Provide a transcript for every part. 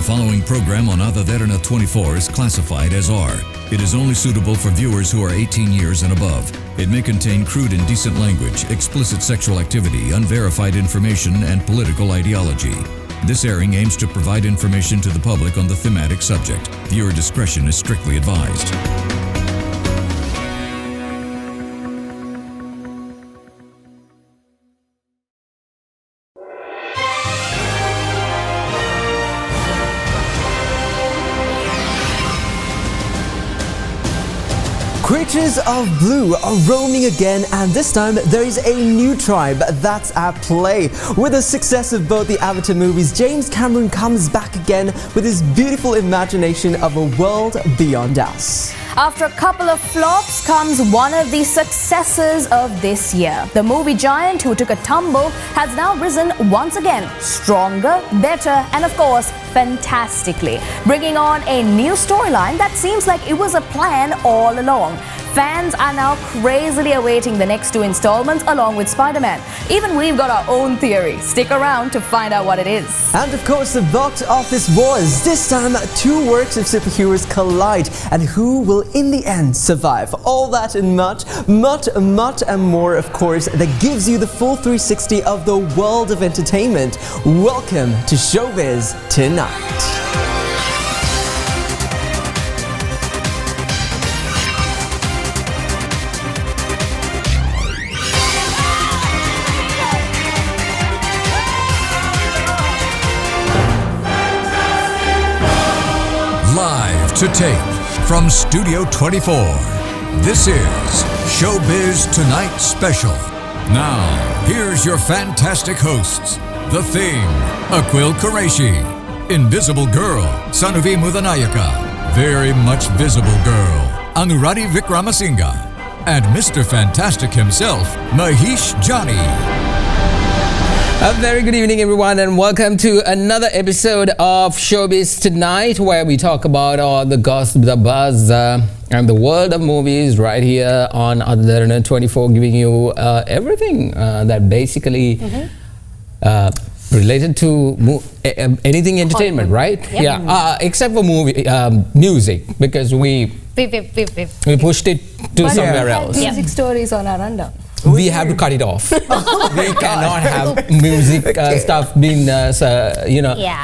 following program on Derana 24 is classified as R. It is only suitable for viewers who are 18 years and above. It may contain crude and indecent language, explicit sexual activity, unverified information, and political ideology. This airing aims to provide information to the public on the thematic subject. Viewer discretion is strictly advised. Creatures of Blue are roaming again, and this time there is a new tribe that's at play. With the success of both the Avatar movies, James Cameron comes back again with his beautiful imagination of a world beyond us. After a couple of flops comes one of the successes of this year. The movie giant who took a tumble has now risen once again, stronger, better, and of course, fantastically, bringing on a new storyline that seems like it was a plan all along. Fans are now crazily awaiting the next two installments along with Spider-Man. Even we've got our own theory. Stick around to find out what it is. And of course, the box office wars. This time, two works of superheroes collide, and who will in the end survive? All that and much and more, of course, that gives you the full 360 of the world of entertainment. Welcome to Showbiz Tonight. Live to tape from Studio 24. This is Showbiz Tonight Special. Now, here's your fantastic hosts. The Thing, Aquil Qureshi. Invisible Girl, Sanuvi Mahieash. Very much visible girl, Anuradhie Vikramasinghe. And Mr. Fantastic himself, Mahieash Johnny. A very good evening, everyone, and welcome to another episode of Showbiz Tonight, where we talk about all the gossip, the buzz, and the world of movies right here on Derana 24, giving you everything that basically related to anything entertainment, right? Yep. Yeah, except for movie music, because we pushed it to somewhere else. Music stories on our rundown. We have to cut it off. We cannot have music stuff being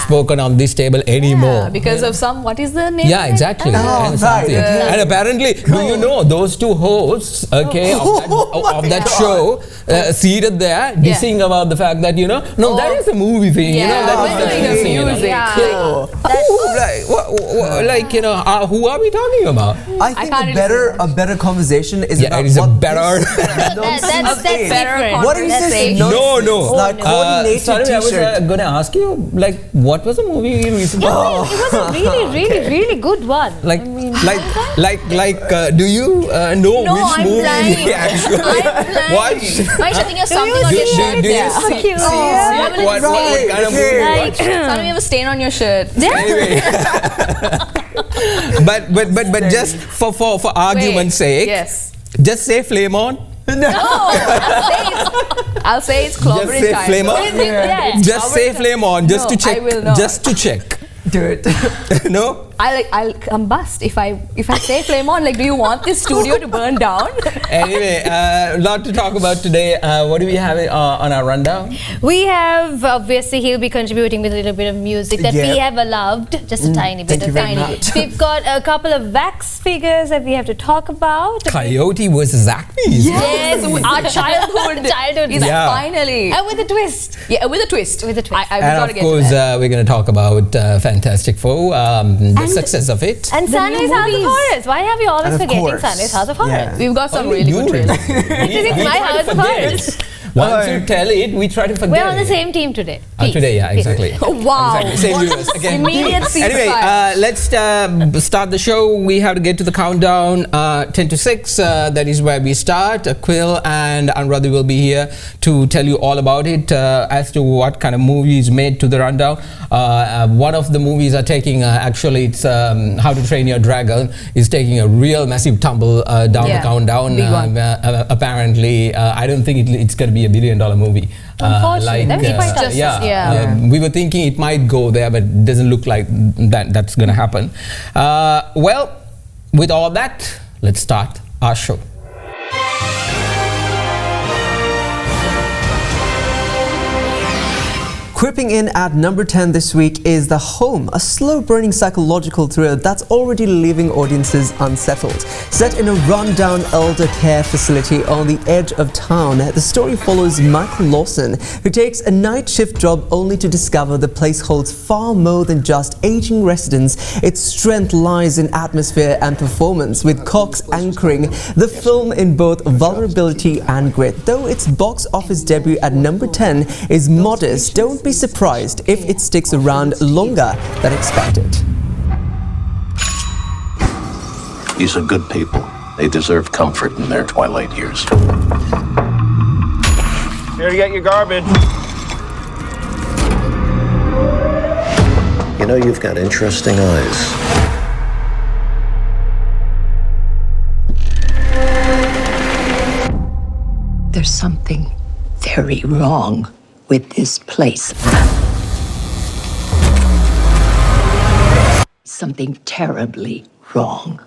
spoken on this table anymore. Because of some, what is the name? Yeah, exactly. And apparently, do you know those two hosts, of that show, seated there, dissing about the fact that, that is a movie thing, that is the music. Who are we talking about? I think a better conversation is about it is a better... That's better. What are you saying? No. Like coordinated Sorry, I was going to ask you, what was the movie you recently? It was a really good one. Do you know which movie actually? Why are you think something on your shirt? Do you see what kind of movie? Suddenly you have a stain on your shirt. Anyway. but just for argument's sake, just say Flame On. No, I'll say it's Clover in time. Flame on? Just say Flame On, just to check. I will not. Just to check. Do it. No? I'll combust if I say Flame On. Do you want this studio to burn down? Anyway, a lot to talk about today. What do we have on our rundown? We have, obviously, he'll be contributing with a little bit of music that we have loved. Just a tiny bit. We've got a couple of wax figures that we have to talk about. Coyote versus Acme. Yes, our childhood is finally. And with a twist. Yeah, with a twist. With a twist. And of course, we're going to talk about Fantastic Four, the success of it. And Sunrise House of Horrors. Why are we always forgetting Sunrise House of Horrors? Yeah. We've got some really good trailers. This is my House of Horrors. Once you tell it, we try to forget. We're on the same team today. Today, yeah, exactly. Wow. Exactly. Same viewers again. Immediate Anyway, let's start the show. We have to get to the countdown. 10 to 6, that is where we start. Aquil and Anuradhie will be here to tell you all about it, as to what kind of movies made to the rundown. One of the movies are taking, actually, it's How to Train Your Dragon, is taking a real massive tumble down the countdown. Apparently, I don't think it's going to be be a $1 billion movie. Unfortunately, that was quite tough. We were thinking it might go there, but it doesn't look like that's going to happen. Well, with all that, let's start our show. Creeping in at number 10 this week is The Home, a slow-burning psychological thriller that's already leaving audiences unsettled. Set in a run-down elder care facility on the edge of town, the story follows Michael Lawson, who takes a night shift job only to discover the place holds far more than just aging residents. Its strength lies in atmosphere and performance, with Cox anchoring the film in both vulnerability and grit. Though its box office debut at number 10 is modest, don't be surprised if it sticks around longer than expected. These are good people. They deserve comfort in their twilight years. Here to get your garbage. You know, you've got interesting eyes. There's something very wrong with this place. Something terribly wrong.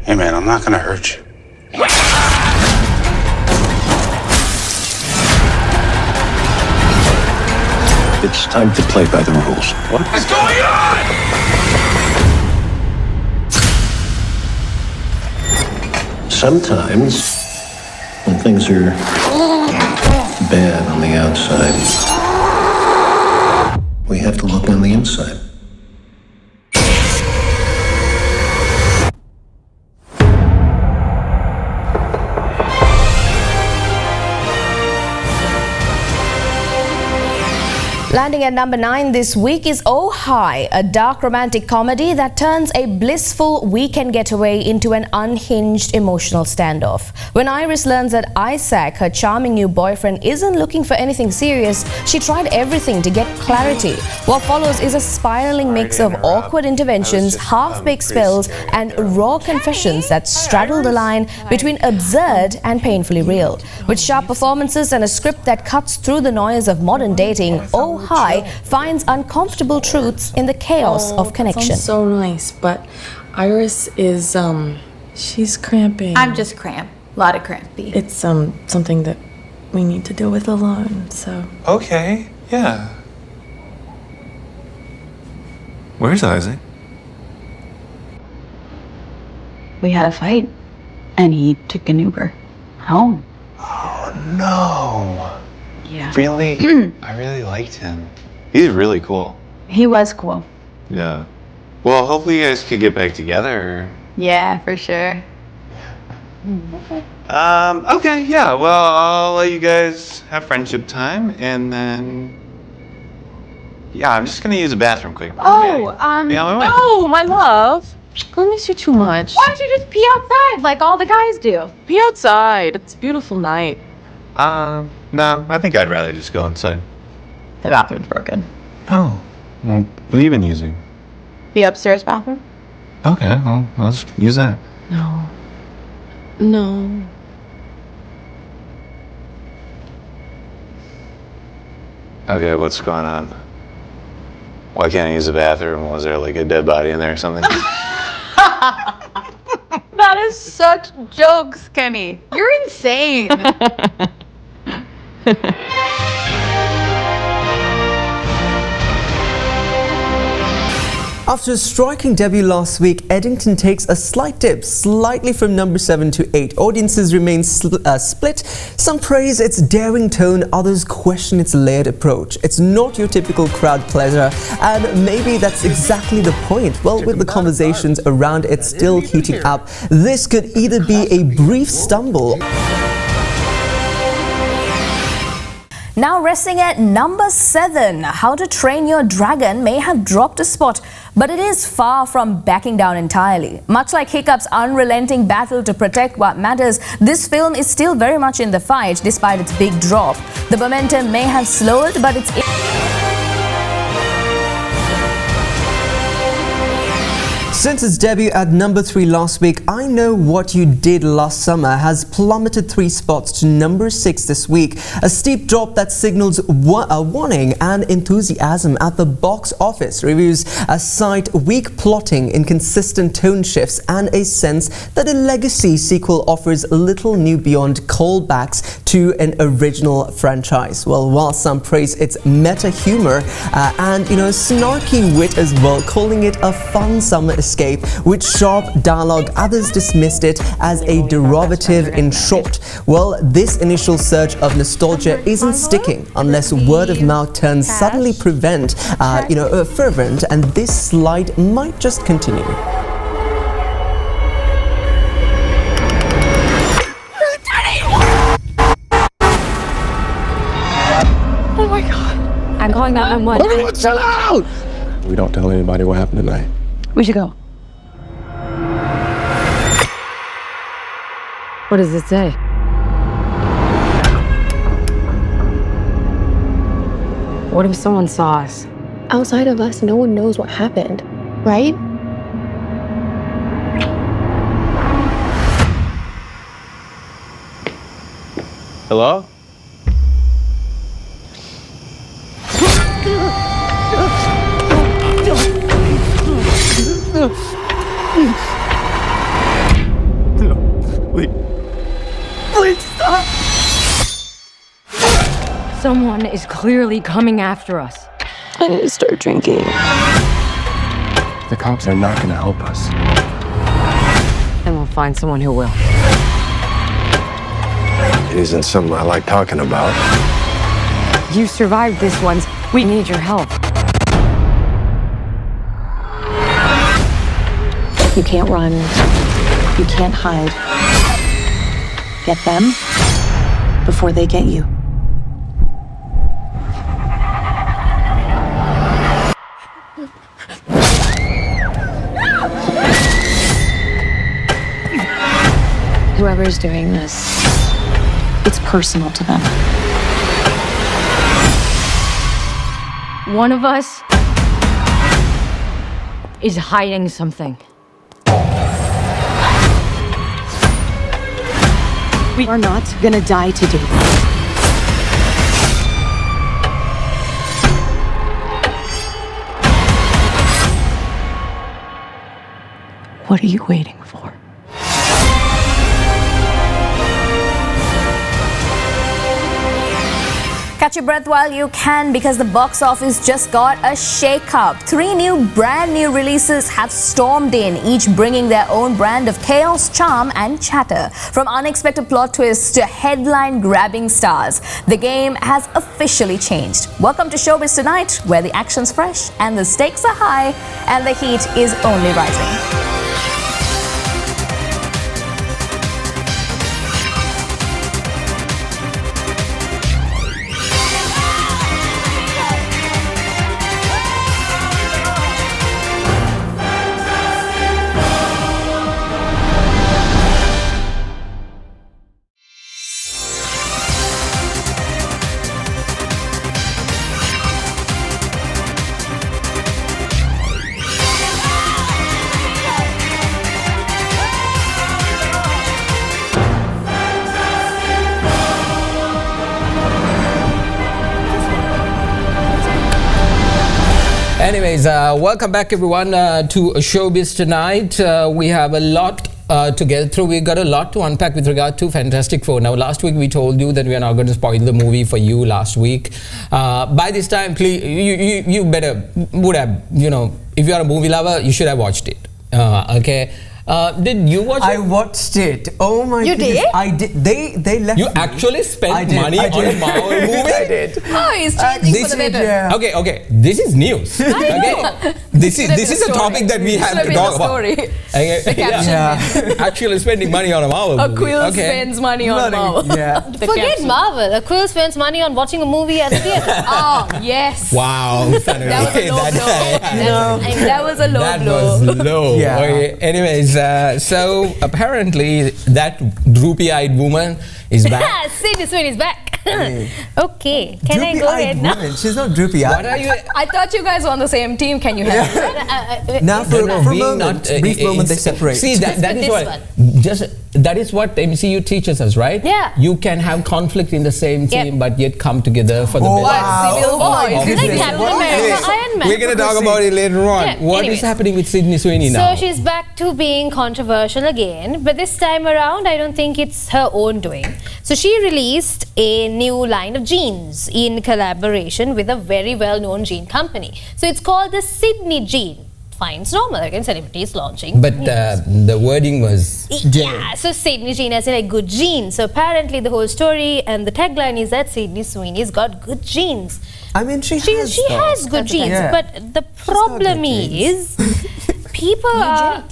Hey man, I'm not gonna hurt you. It's time to play by the rules. What is going on? Sometimes, when things are bad on the outside, we have to look on the inside. Landing at number 9 this week is Oh Hi, a dark romantic comedy that turns a blissful weekend getaway into an unhinged emotional standoff. When Iris learns that Isaac, her charming new boyfriend, isn't looking for anything serious, she tried everything to get clarity. What follows is a spiraling mix of awkward interventions, half-baked spells, and raw confessions that straddle the line between absurd and painfully real. With sharp performances and a script that cuts through the noise of modern dating, Oh Hi finds uncomfortable truths in the chaos of connection. That sounds so nice, but Iris is, she's cramping. I'm just cramp. A lot of crampy. It's, something that we need to deal with alone, so. Okay, yeah. Where's Isaac? We had a fight, and he took an Uber home. Oh no. Yeah. Really? I really liked him. He's really cool. He was cool. Yeah. Well, hopefully you guys could get back together. Yeah, for sure. Okay, yeah. Well, I'll let you guys have friendship time, and then... Yeah, I'm just gonna use the bathroom quick. Oh, oh, my love. I miss you too much. Why don't you just pee outside like all the guys do? Pee outside. It's a beautiful night. No, I think I'd rather just go inside. The bathroom's broken. Oh. Well, what have you been using? The upstairs bathroom? Okay, well, I'll just use that. No. No. Okay, what's going on? Why can't I use the bathroom? Was there like a dead body in there or something? That is such jokes, Kenny. You're insane. After a striking debut last week, Eddington takes a slight dip, slightly from number 7 to 8. Audiences remain split. Some praise its daring tone, others question its layered approach. It's not your typical crowd pleaser, and maybe that's exactly the point. Well, with the conversations around it still heating up, this could either be a brief stumble. Now resting at number 7, How to Train Your Dragon may have dropped a spot, but it is far from backing down entirely. Much like Hiccup's unrelenting battle to protect what matters, this film is still very much in the fight despite its big drop. The momentum may have slowed, but it's... Since its debut at number 3 last week, I Know What You Did Last Summer has plummeted 3 spots to number 6 this week. A steep drop that signals a warning and enthusiasm at the box office. Reviews cite weak plotting, inconsistent tone shifts, and a sense that a legacy sequel offers little new beyond callbacks to an original franchise. Well, while some praise its meta humor and snarky wit as well, calling it a fun summer escape with sharp dialogue, others dismissed it as a derivative in short. Well, this initial surge of nostalgia isn't sticking unless word of mouth turns suddenly fervent, and this slide might just continue. Oh my god. I'm calling 911. Everyone chill out! We don't tell anybody what happened tonight. We should go. What does it say? What if someone saw us? Outside of us, no one knows what happened, right? Hello? Please stop! Someone is clearly coming after us. I need to start drinking. The cops are not going to help us. And we'll find someone who will. It isn't something I like talking about. You survived this once. We need your help. You can't run. You can't hide. Get them before they get you. Whoever's doing this, it's personal to them. One of us is hiding something. We are not gonna die today. What are you waiting for? Catch your breath while you can, because the box office just got a shake-up. 3 brand new releases have stormed in, each bringing their own brand of chaos, charm and chatter. From unexpected plot twists to headline-grabbing stars, the game has officially changed. Welcome to Showbiz Tonight, where the action's fresh and the stakes are high and the heat is only rising. Anyways, welcome back everyone to Showbiz Tonight. We have a lot to get through. We got a lot to unpack with regard to Fantastic Four. Now, last week we told you that we are not going to spoil the movie for you last week. By this time, please, you would have, if you are a movie lover, you should have watched it. Okay. Did you watch it? I watched it. Oh my You goodness. did? I did. They left You me. actually spent did, money I on a did. Marvel movie? I did. Oh, he's changing for the better. Yeah. Okay. This is news. Okay. This is a topic that we have to talk about. Okay. The caption. Yeah. Actually spending money on a Marvel movie. Aquil spends money on Marvel. Yeah. Forget Marvel. Aquil spends money on watching a movie at the theatre. Oh, yes. Wow, Sanuvi. That was a low That blow. was low. Yeah. Okay. Anyways, so apparently that droopy-eyed woman is back. Sydney Sweeney's back. Okay, can I go ahead now? Woman. She's not droopy. What are you? I thought you guys were on the same team. Can you help? Now for a being moment, brief moment, they separate. See, that is what that is what MCU teaches us, right? Yeah. You can have conflict in the same team, but yet come together for the best. Wow. Civil War. my It's like goodness. Captain Wow. America, Iron Man. We're going to talk about it later on. Yeah, What is anyways. happening with Sydney Sweeney now? So she's back to being controversial again, but this time around I don't think it's her own doing. So she released a new line of jeans in collaboration with a very well-known jean company. So it's called the Sydney jean. Fine, it's normal, again, celebrities launching. But the wording was... Yeah, so Sydney jean as in a good jean. So apparently the whole story and the tagline is that Sydney Sweeney's got good genes. I mean, she has good genes, Yeah. but the problem is people are...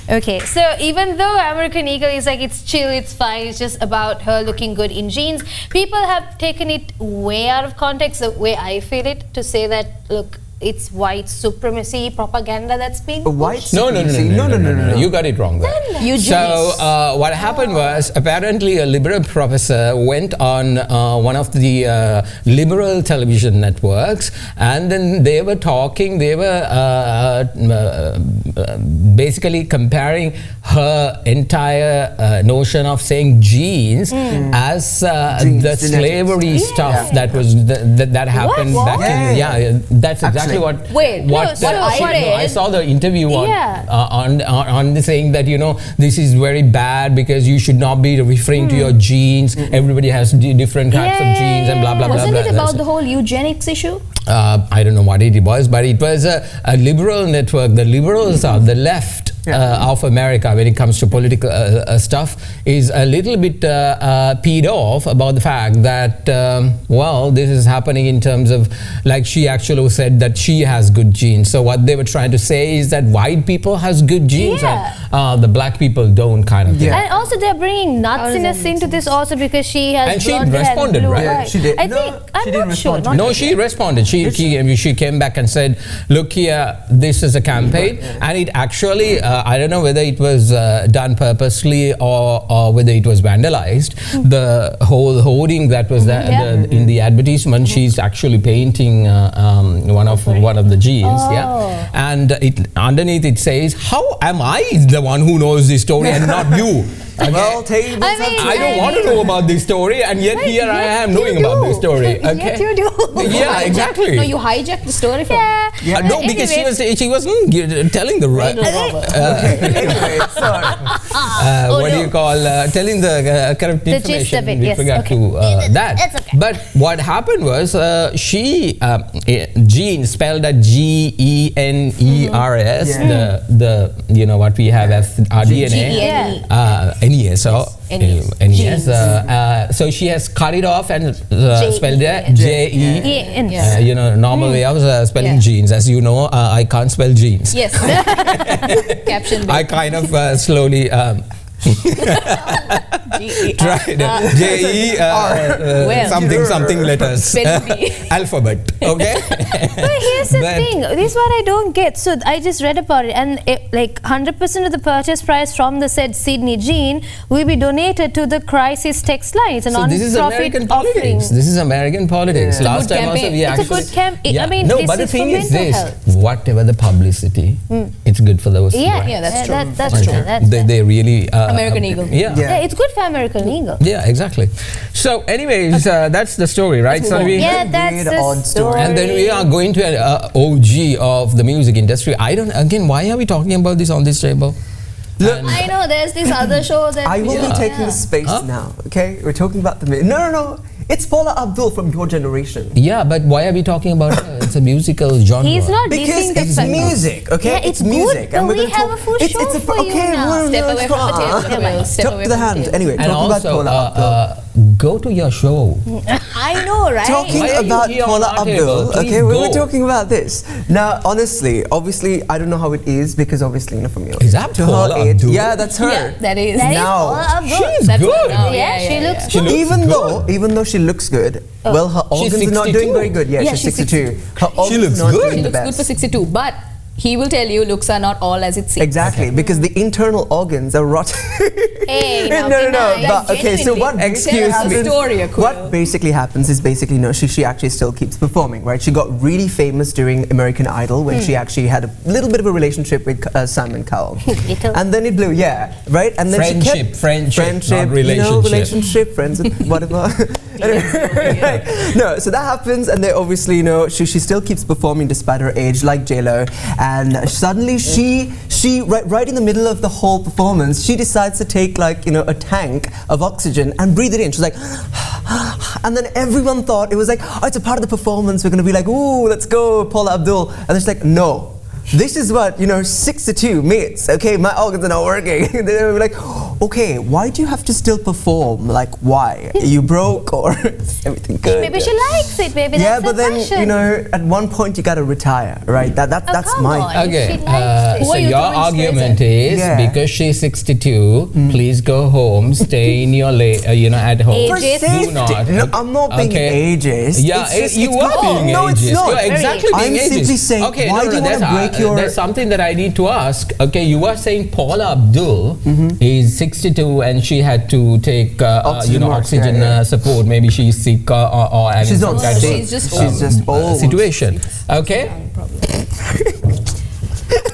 Okay, so even though American Eagle is like, it's chill, it's fine, it's just about her looking good in jeans, people have taken it way out of context, the way I feel it, to say that, look, it's white supremacy propaganda that's being pushed. No. You got it wrong there. So what happened was, apparently a liberal professor went on one of the liberal television networks, and then they were talking, they were basically comparing her entire notion of saying genes as the slavery stuff that was that happened back in that's exactly what I saw the interview on the saying that, you know, this is very bad because you should not be referring to your genes. Everybody has different types of genes and blah blah blah. Wasn't it about the whole eugenics issue? I don't know what it was, but it was a liberal network. The liberals are the left of America when it comes to political stuff is a little bit peed off about the fact that well, this is happening in terms of, like, she actually said that she has good genes. So what they were trying to say is that white people has good genes and the black people don't, kind of thing. And also they're bringing nutsiness into this also because she has and she responded, right? Yeah, she did. I think I'm not sure. No, she responded. She came back and said, look here, this is a campaign, and it actually I don't know whether it was done purposely or whether it was vandalized. The whole hoarding that was in the advertisement, she's actually painting one of the jeans, and underneath it says, how am I the one who knows this story and not you? Okay. Well, I don't want to know about this story, and yet here I am knowing about this story. Okay? Yes, you do. Yeah, exactly. No, you hijacked the story from her. No, because she wasn't telling the right. Anyway, sorry. What do you call telling the correct The information? gist of it, we yes. forgot to that. It's okay. But what happened was she gene spelled as GENERS. The you know what we have as our DNA. NES. So she has cut it off and spelled it JE. You know, normal way of spelling jeans. As you know, I can't spell jeans. Yes. Caption. I kind of slowly tried JE something letters alphabet. Okay. But here's the thing. This is what I don't get. So I just read about it, and like 100% of the purchase price from the said Sydney jean will be donated to the crisis text line. It's a non-profit this is American offering. politics. This is American politics. Last time also we it's actually. a good campaign. I mean, no, this but the is thing for is mental this: health. whatever the publicity, it's good for those. Yeah, that's true. That's true. They really. American Eagle. Yeah, it's good for American Eagle. Yeah, exactly. So, anyways, that's the story, right? Yeah, that's the story. And then we are going to an OG of the music industry. Why are we talking about this on this table? Look, I know there's this other show that I will be taking the space now. Okay, we're talking about the no. It's Paula Abdul from your generation. Yeah, but why are we talking about her? It's a musical genre. He's not Because dissing the it's fact. music, okay? Yeah, it's music. good, but we gonna have a full show for you now. Step away from the table. Step Talk away to the from hand. table. Anyway, And talking about also, Paula Abdul. go to your show. I know, right? Talking Why are you about here on Paula our table? Abdul, Please okay, we were go. talking about this. Now, honestly, obviously, I don't know how it is because obviously, from your Is that to Paula her age, Abdul? yeah, that's her. Yeah, that is. That is Now, Paula Abdul. She's That's good. right. Yeah, she looks She good. looks Even though she looks good, well, her She's organs are not 62. doing very good. Yeah, Yeah, she's she's 62. Her organs looks are not good. doing She the looks good best. for 62, but he will tell you looks are not all as it seems. Exactly, because the internal organs are rotten. Hey, now no. be nice. But okay, so what Excuse basically me. Story, Aquil. what basically happens is basically she actually still keeps performing, right? She got really famous during American Idol when she actually had a little bit of a relationship with Simon Cowell, and then it blew, yeah, right? And then Friendship, she kept not relationship. relationship, friends with whatever. Right. No, so that happens, and they obviously she still keeps performing despite her age, like J-Lo, and suddenly she right in the middle of the whole performance, she decides to take a tank of oxygen and breathe it in. She's like, and then everyone thought it was like, oh, it's a part of the performance. We're gonna be like, ooh, let's go, Paula Abdul, and it's like, no. This is what, 62 mates, okay, my organs are not working. They were like, okay, why do you have to still perform? Like, why? Are you broke or is everything good? Maybe she likes it. Maybe Yeah, that's but her then, passion. at one point you gotta retire, right? That's come my... on. Okay, She likes it. so your argument is because she's 62, please go home, stay in your at home. For Ageist? safety. Do not. No, I'm not being ageist. Yeah, It's just- you it's are being no, ageist. it's not. You're exactly I'm being ageist. simply saying, okay, why do you want to break your... There's something that I need to ask. Okay, you are saying Paula Abdul is 62 and she had to take oxygen support. Maybe she's sick or having She's some not kind sick. of She's just old. situation. Okay.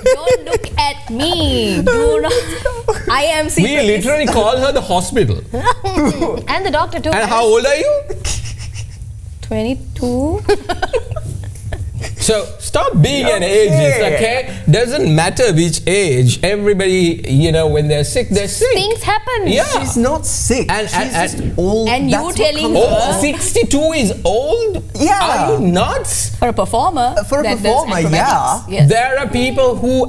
Don't look at me. Do not. I am We secretly. literally call her the hospital. And the doctor too. And how old are you? 22. So stop being an ageist, okay? Doesn't matter which age. Everybody, when they're sick, they're sick. Things happen. Yeah. She's not sick. And- She's and- just old. And you That's what telling comes her- out. 62 is old? Yeah. Are you nuts? For a performer. For a that does performer, acrobatics. yeah. Yes. There are people who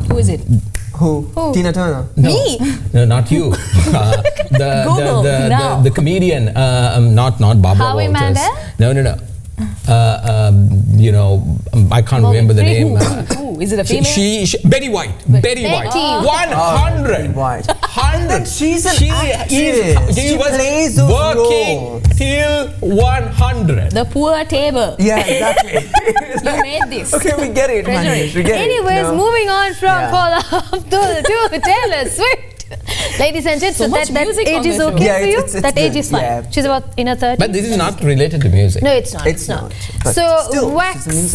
Who is it? Who? Tina Turner. Me. no, not you. Google now. The comedian, not Barbara Howie Walters. Mandel? No. I can't remember the name. Who? Is it a female? She Betty White. Betty White. Oh. 100. White. 100. She's an She actress. She was plays those working roles. till 100. The poor table. Yeah, exactly. You made this. Okay, we get it, Treasury. Manish, we get it. Anyways, No. moving on from Yeah. Paula Abdul to Taylor Swift. Ladies and gents, So much that music age on is the okay show. Yeah, for you? it's That age good, is fine. yeah. She's about in her 30s. But this is not related to music. No, it's not. It's not. But So, still, wax it's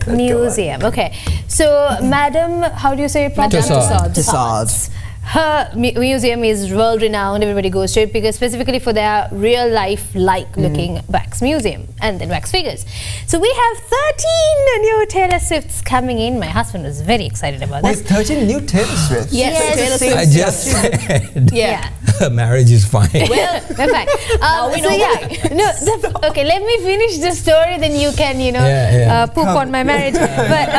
the music. museum. Okay. So, Madam, how do you say it properly? Tussauds. Tussauds. Her museum is world renowned. Everybody goes to it because specifically for their real life looking wax museum and then wax figures. So we have 13 new Taylor Swifts coming in. My husband was very excited about Wait, this. 13 new Taylor Swifts? Yes, Taylor Swift. I just said Yeah. her marriage is fine. Well, we're fine. we know Okay, let me finish the story, then you can, poop on my marriage. But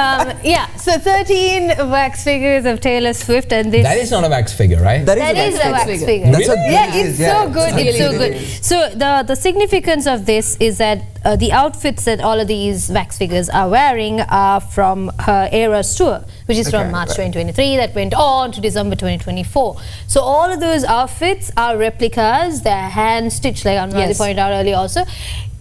so 13 wax figures of Taylor Swift, and this. That is not a wax figure, right? That That is a wax figure. That's what Yeah, it it's is, so good. It's so really good. is. So the significance of this is that the outfits that all of these wax figures are wearing are from her Eras tour, which is from March 2023 that went on to December 2024. So all of those outfits are replicas. They're hand stitched, like Anuradhie pointed out earlier also.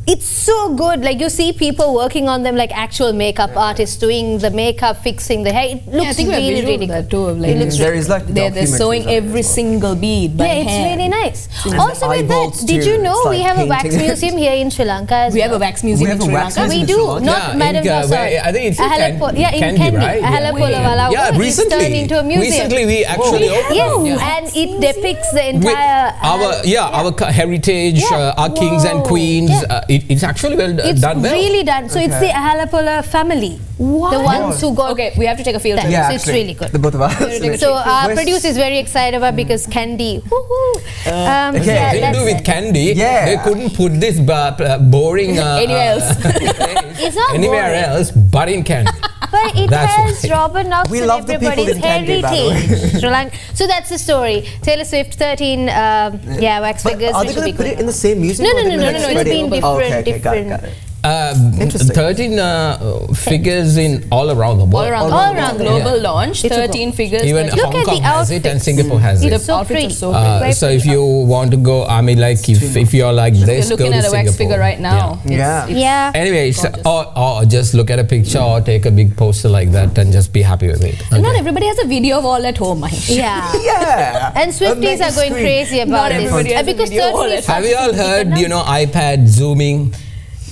It's so good. Like, you see people working on them, like actual makeup artists doing the makeup, fixing the hair. It looks I think really, really that good. too. Like, It looks There really is like they're sewing every single bead by yeah, it's hand. really nice. And Also the with that, eyeballs did too. you know It's we like have a wax painting. museum here in Sri Lanka as We well? have a wax museum We in have a Sri wax Lanka. We museum in do, Sri Lanka? not Yeah, Madam Tussauds. I think it's in Yeah, in Kandy, Kandy. right? Ahalapola Yeah, It's recently. turned into a museum. Recently we actually opened. Yes, and it depicts the With entire... our heritage, Yeah. our kings and Whoa. queens. Yeah. It's actually It's done well. really done. So it's the Ahalapola family. What? The ones who got. Okay, we have to take a field trip. Yeah, So it's actually, really good. The both of us. So our producer is very excited about because Candy. Woohoo! They didn't do with Candy. Yeah. They couldn't put this boring Anywhere else. It's not anywhere boring. else but in Candy. But it That's has why. Robert Knox We and love the people everybody's in Candy, by the way. heritage. Sri Lanka. So that's the story. Taylor Swift, 13 wax But figures. are which they will be going to put good. it in the same music? No, or no, are they no, gonna no, no, spread it's it? been Oh, different, okay, got it, different. got it. Uh, 13 figures in all around the world. All around the world. global launch, It's a 13 figures. Even Like, Look Hong at Kong the has it and outfits. Singapore has it. It's so outfits are pretty. so pretty. So if you want to go, I mean, like if you're like this, You're go looking to at a wax Singapore. figure right now. Yeah. Yeah. Anyways, or just look at a picture or take a big poster like that and just be happy with it. Not everybody has a video of all at home, Mahesh. Yeah. Yeah. And Swifties are going crazy about Not this. everybody has a Because video wall 13 at is Have you all such a heard, significant iPad zooming?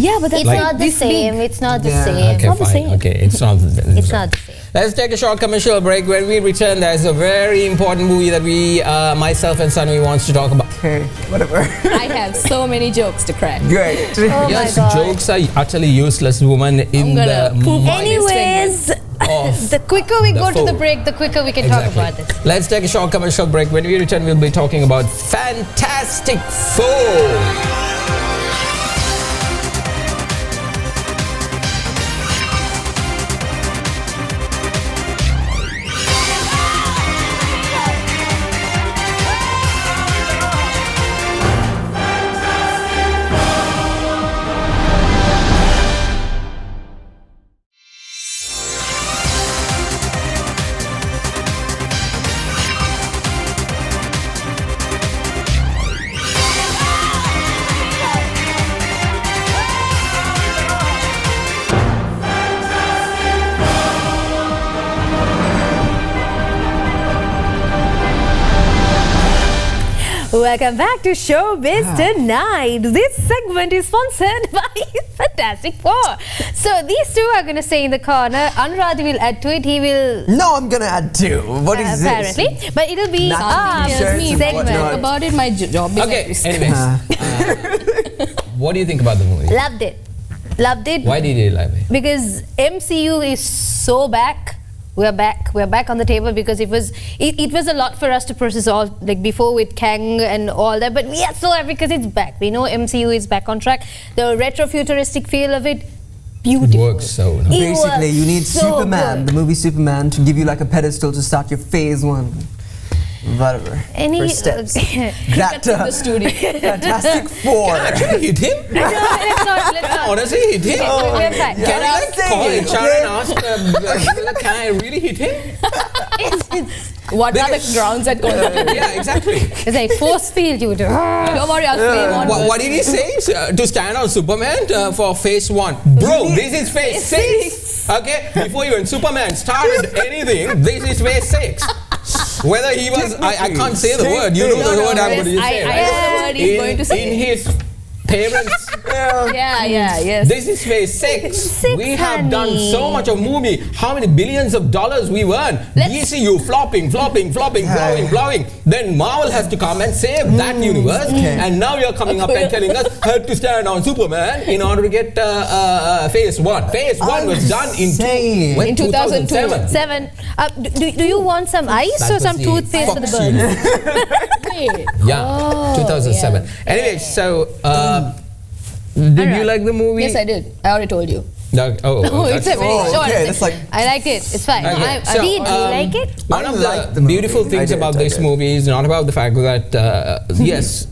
Yeah, but that's It's like not the this same. big. It's not the Yeah. same. Okay, not the fine. same. Okay, it's not the same. It's not the same. Let's take a short commercial break. When we return, there's a very important movie that myself and Sanuvi wants to talk about. Okay, whatever. I have so many jokes to crack. Great. Oh Yes, my God. jokes are utterly useless, woman. In gonna the poop on Anyways, of the quicker we the go to the food. break, the quicker we can talk about this. Let's take a short commercial break. When we return, we'll be talking about Fantastic Four. Welcome back to Showbiz Tonight. This segment is sponsored by Fantastic Four. So these two are going to stay in the corner. Anuradhie will add to it. He will... No, I'm going to add two. What is apparently. this? But it'll be Nothing our shirts and segment. whatnot. About it, my job is Okay, like this. anyways. What do you think about the movie? Loved it. Loved it. Why did you like it? Because MCU is so back. We're back on the table because it was a lot for us to process all, like before with Kang and all that, but we are so happy because it's back. We know MCU is back on track. The retro futuristic feel of it, beautiful. Works so nice. It Basically, you need works so Superman, good. the movie Superman, to give you like a pedestal to start your phase one. Whatever. Any First steps. That's in the studio. Fantastic Four. Actually hit him? No, let's not. Honestly, hit him? We're fine. Can I like call HR and ask, can I really hit him? What are the grounds that go on? Yeah, exactly. It's like force field you do. Don't worry, I'll flame on. What did he say? To stand on Superman for phase one. Bro, this is phase 6. Okay? Before even Superman started anything, this is phase 6. Whether he was, I can't say the word. You know the word I'm going to say, I right? know the word he's going to say. In his parents. Yes. This is phase 6. We have done honey. so much of movie. How many billions of dollars we earned? DCU flopping. Then Marvel has to come and save that universe. And now you're coming up and telling us had to stand on Superman in order to get phase 1. Phase 1 was done in 2007. 7. Do you want some ice That or was some the toothpaste for the Fox burn? universe. Yeah, 2007. Anyway, so did you like the movie? Yes, I did. I already told you. It's a very short. okay, that's like- I liked it. It's fine. Okay, so, Did you like it? One of liked the the beautiful movie. things I did, about I this did. movie is not about the fact that yes,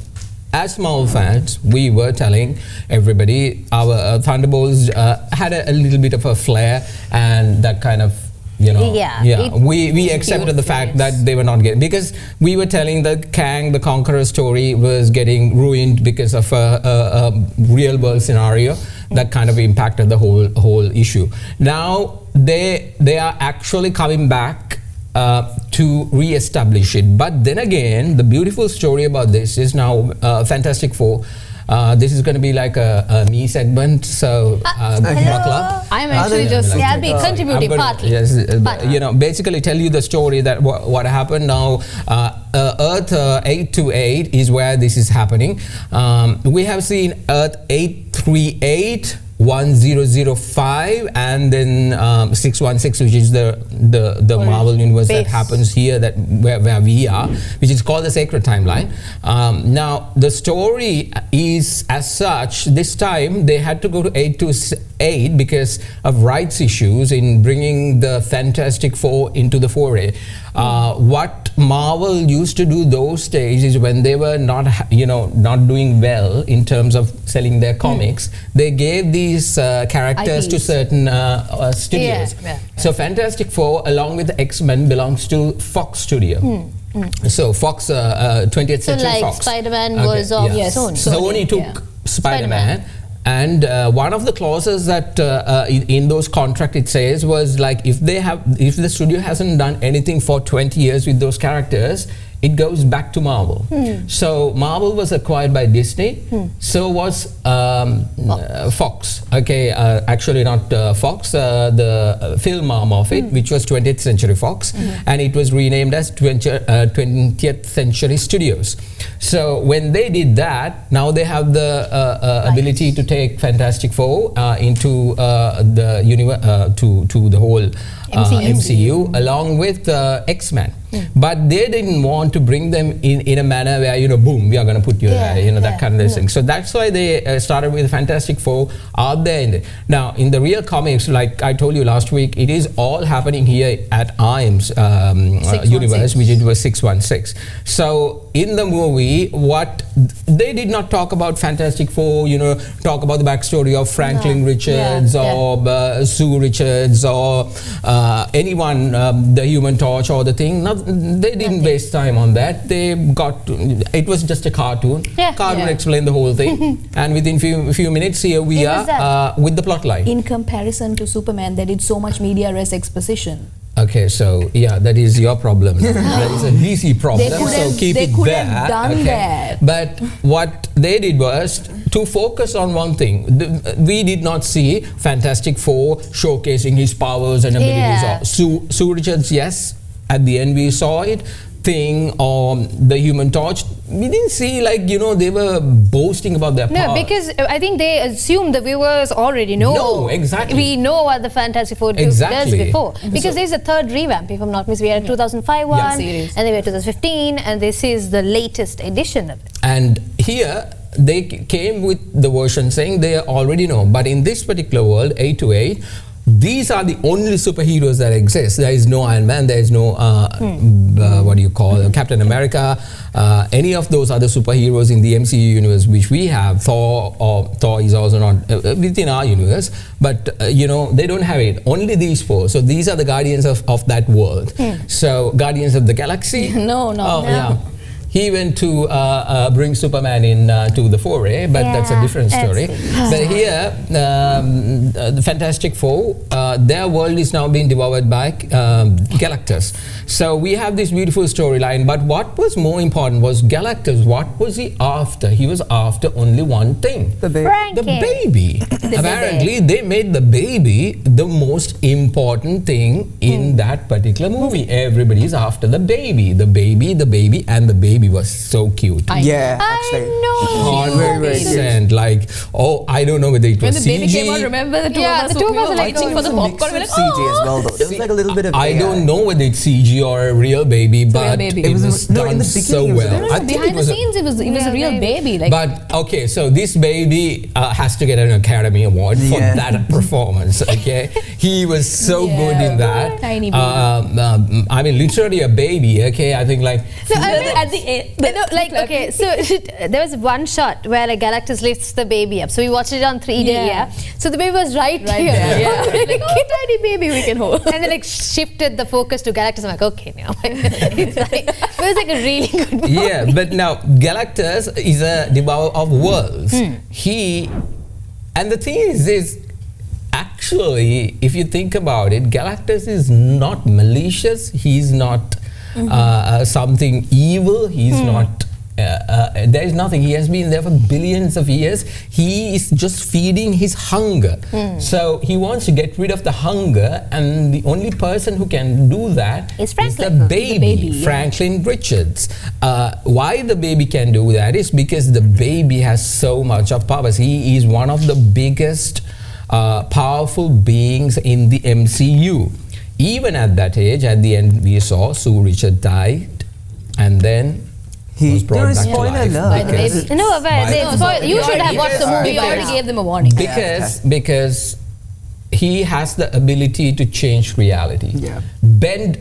as Marvel fans, we were telling everybody our Thunderbolts had a little bit of a flair and that kind of. We accepted the fact that they were not getting, because we were telling the Kang the Conqueror story was getting ruined because of a real world scenario that kind of impacted the whole issue. Now they are actually coming back to re-establish it. But then again, the beautiful story about this is now Fantastic Four. This is going to be like a me segment, so buckle up. I'm actually just contributing partly. Yes, basically tell you the story that what happened now. Earth 828 is where this is happening. We have seen Earth 8 381005 and then 616, which is the Marvel universe that happens here, that where we are, which is called the Sacred Timeline. Now the story is as such. This time they had to go to 828 because of rights issues in bringing the Fantastic Four into the foray. What Marvel used to do those days is when they were not doing well in terms of selling their comics, they gave these characters to certain studios. So Fantastic Four along with the X-Men belongs to Fox Studio. So Fox, 20th Century Fox. Spider-Man was of Sony. Sony took Spider-Man. And one of the clauses that in those contracts it says was like, if the studio hasn't done anything for 20 years with those characters, it goes back to Marvel. So Marvel was acquired by Disney. So was Fox. Okay, actually not Fox, the film arm of it, which was 20th Century Fox, and it was renamed as 20th Century Studios. So when they did that, now they have the ability to take Fantastic Four into the to the whole MCU along with X-Men. But they didn't want to bring them in a manner where, boom, we are going to put you there, that kind of thing. So that's why they started with Fantastic Four out there. Now, in the real comics, like I told you last week, it is all happening here at IM's universe, which it was 616. So in the movie, what they did not talk about Fantastic Four, talk about the backstory of Franklin Richards or Sue Richards or anyone, the Human Torch or the thing. They didn't waste time on that. It was just a cartoon. Cartoon explained the whole thing, and within few minutes here we are with the plot line. In comparison to Superman, they did so much media res exposition. Okay, so that is your problem. That is a DC problem. So keep it there. They could have done that. But what they did was to focus on one thing. We did not see Fantastic Four showcasing his powers and abilities. Sue Richards, yes. At the end we saw it. Thing or the Human Torch, we didn't see they were boasting about their power. No, because I think they assume the viewers already know. No, exactly. We know what the Fantastic Four does before. Because there's a third revamp, if I'm not mistaken. We had a 2005 one, and then we had 2015, and this is the latest edition of it. And here they came with the version saying they already know, but in this particular world, 828, these are the only superheroes that exist. There is no Iron Man, there is no what do you call Captain America, any of those other superheroes in the MCU universe which we have. Thor is also not within our universe, but they don't have it. Only these four. So these are the guardians of that world. So Guardians of the Galaxy. No. He went to bring Superman in to the foray, but that's a different story. But here, the Fantastic Four, their world is now being devoured by Galactus. So we have this beautiful storyline, but what was more important was Galactus. What was he after? He was after only one thing. The baby. The baby. Apparently, they made the baby the most important thing in that particular movie. Everybody's after the baby, and the baby was so cute. Yeah, actually. I know. 100%. Like, I don't know whether it was CG. When the baby came out, remember the two of us were reaching for the popcorn. CG as well, though. There was like a little bit of I don't know whether it's CG or a real baby, but it was done so well. I think behind the scenes, it was a real baby. But okay, so this baby has to get an Academy Award for that performance. Okay, he was so good in that. Tiny baby. I mean, literally a baby. Okay, I think like. At the end, okay, so there was one shot where Galactus lifts the baby up. So we watched it on 3D, So the baby was right here. Like, tiny baby we can hold. And then shifted the focus to Galactus. I'm like, okay, now. It was like a really good movie. Yeah, but now Galactus is a devourer of worlds. And the thing is actually, if you think about it, Galactus is not malicious. He's not something evil. He's not there is nothing. He has been there for billions of years. He is just feeding his hunger. So he wants to get rid of the hunger, and the only person who can do that is the baby, Franklin Richards. Why the baby can do that is because the baby has so much of powers. He is one of the biggest powerful beings in the MCU. Even at that age, at the end we saw Sue Richard died, and then he was brought back to life. By the baby. No, you should have watched the movie. You already gave them a warning. Because he has the ability to change reality. Bend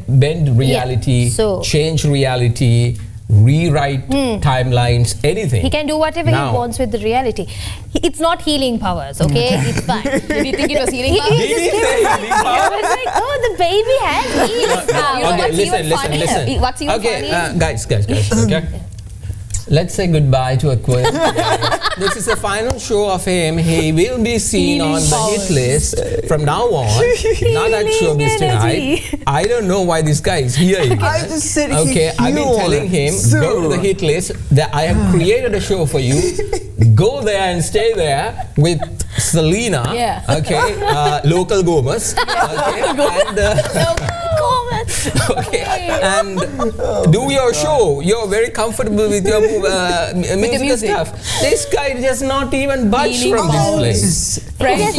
reality, change reality, rewrite timelines, anything. He can do whatever he wants with the reality. It's not healing powers, okay? It's fine. Did you think it was healing powers? Did he say healing powers? I was like, oh, the baby has healing powers. Okay, listen. What's even funny? Guys, okay. Let's say goodbye to Aquil. This is the final show of him. He will be seen on the hit list from now on. Not at Showbiz Tonight. I don't know why this guy is here again. I just said I've been telling him, go to the hit list, that I have created a show for you. Go there and stay there with Selena, local Gomez, and do your show. You're very comfortable with your musical stuff. This guy does not even budge from this place.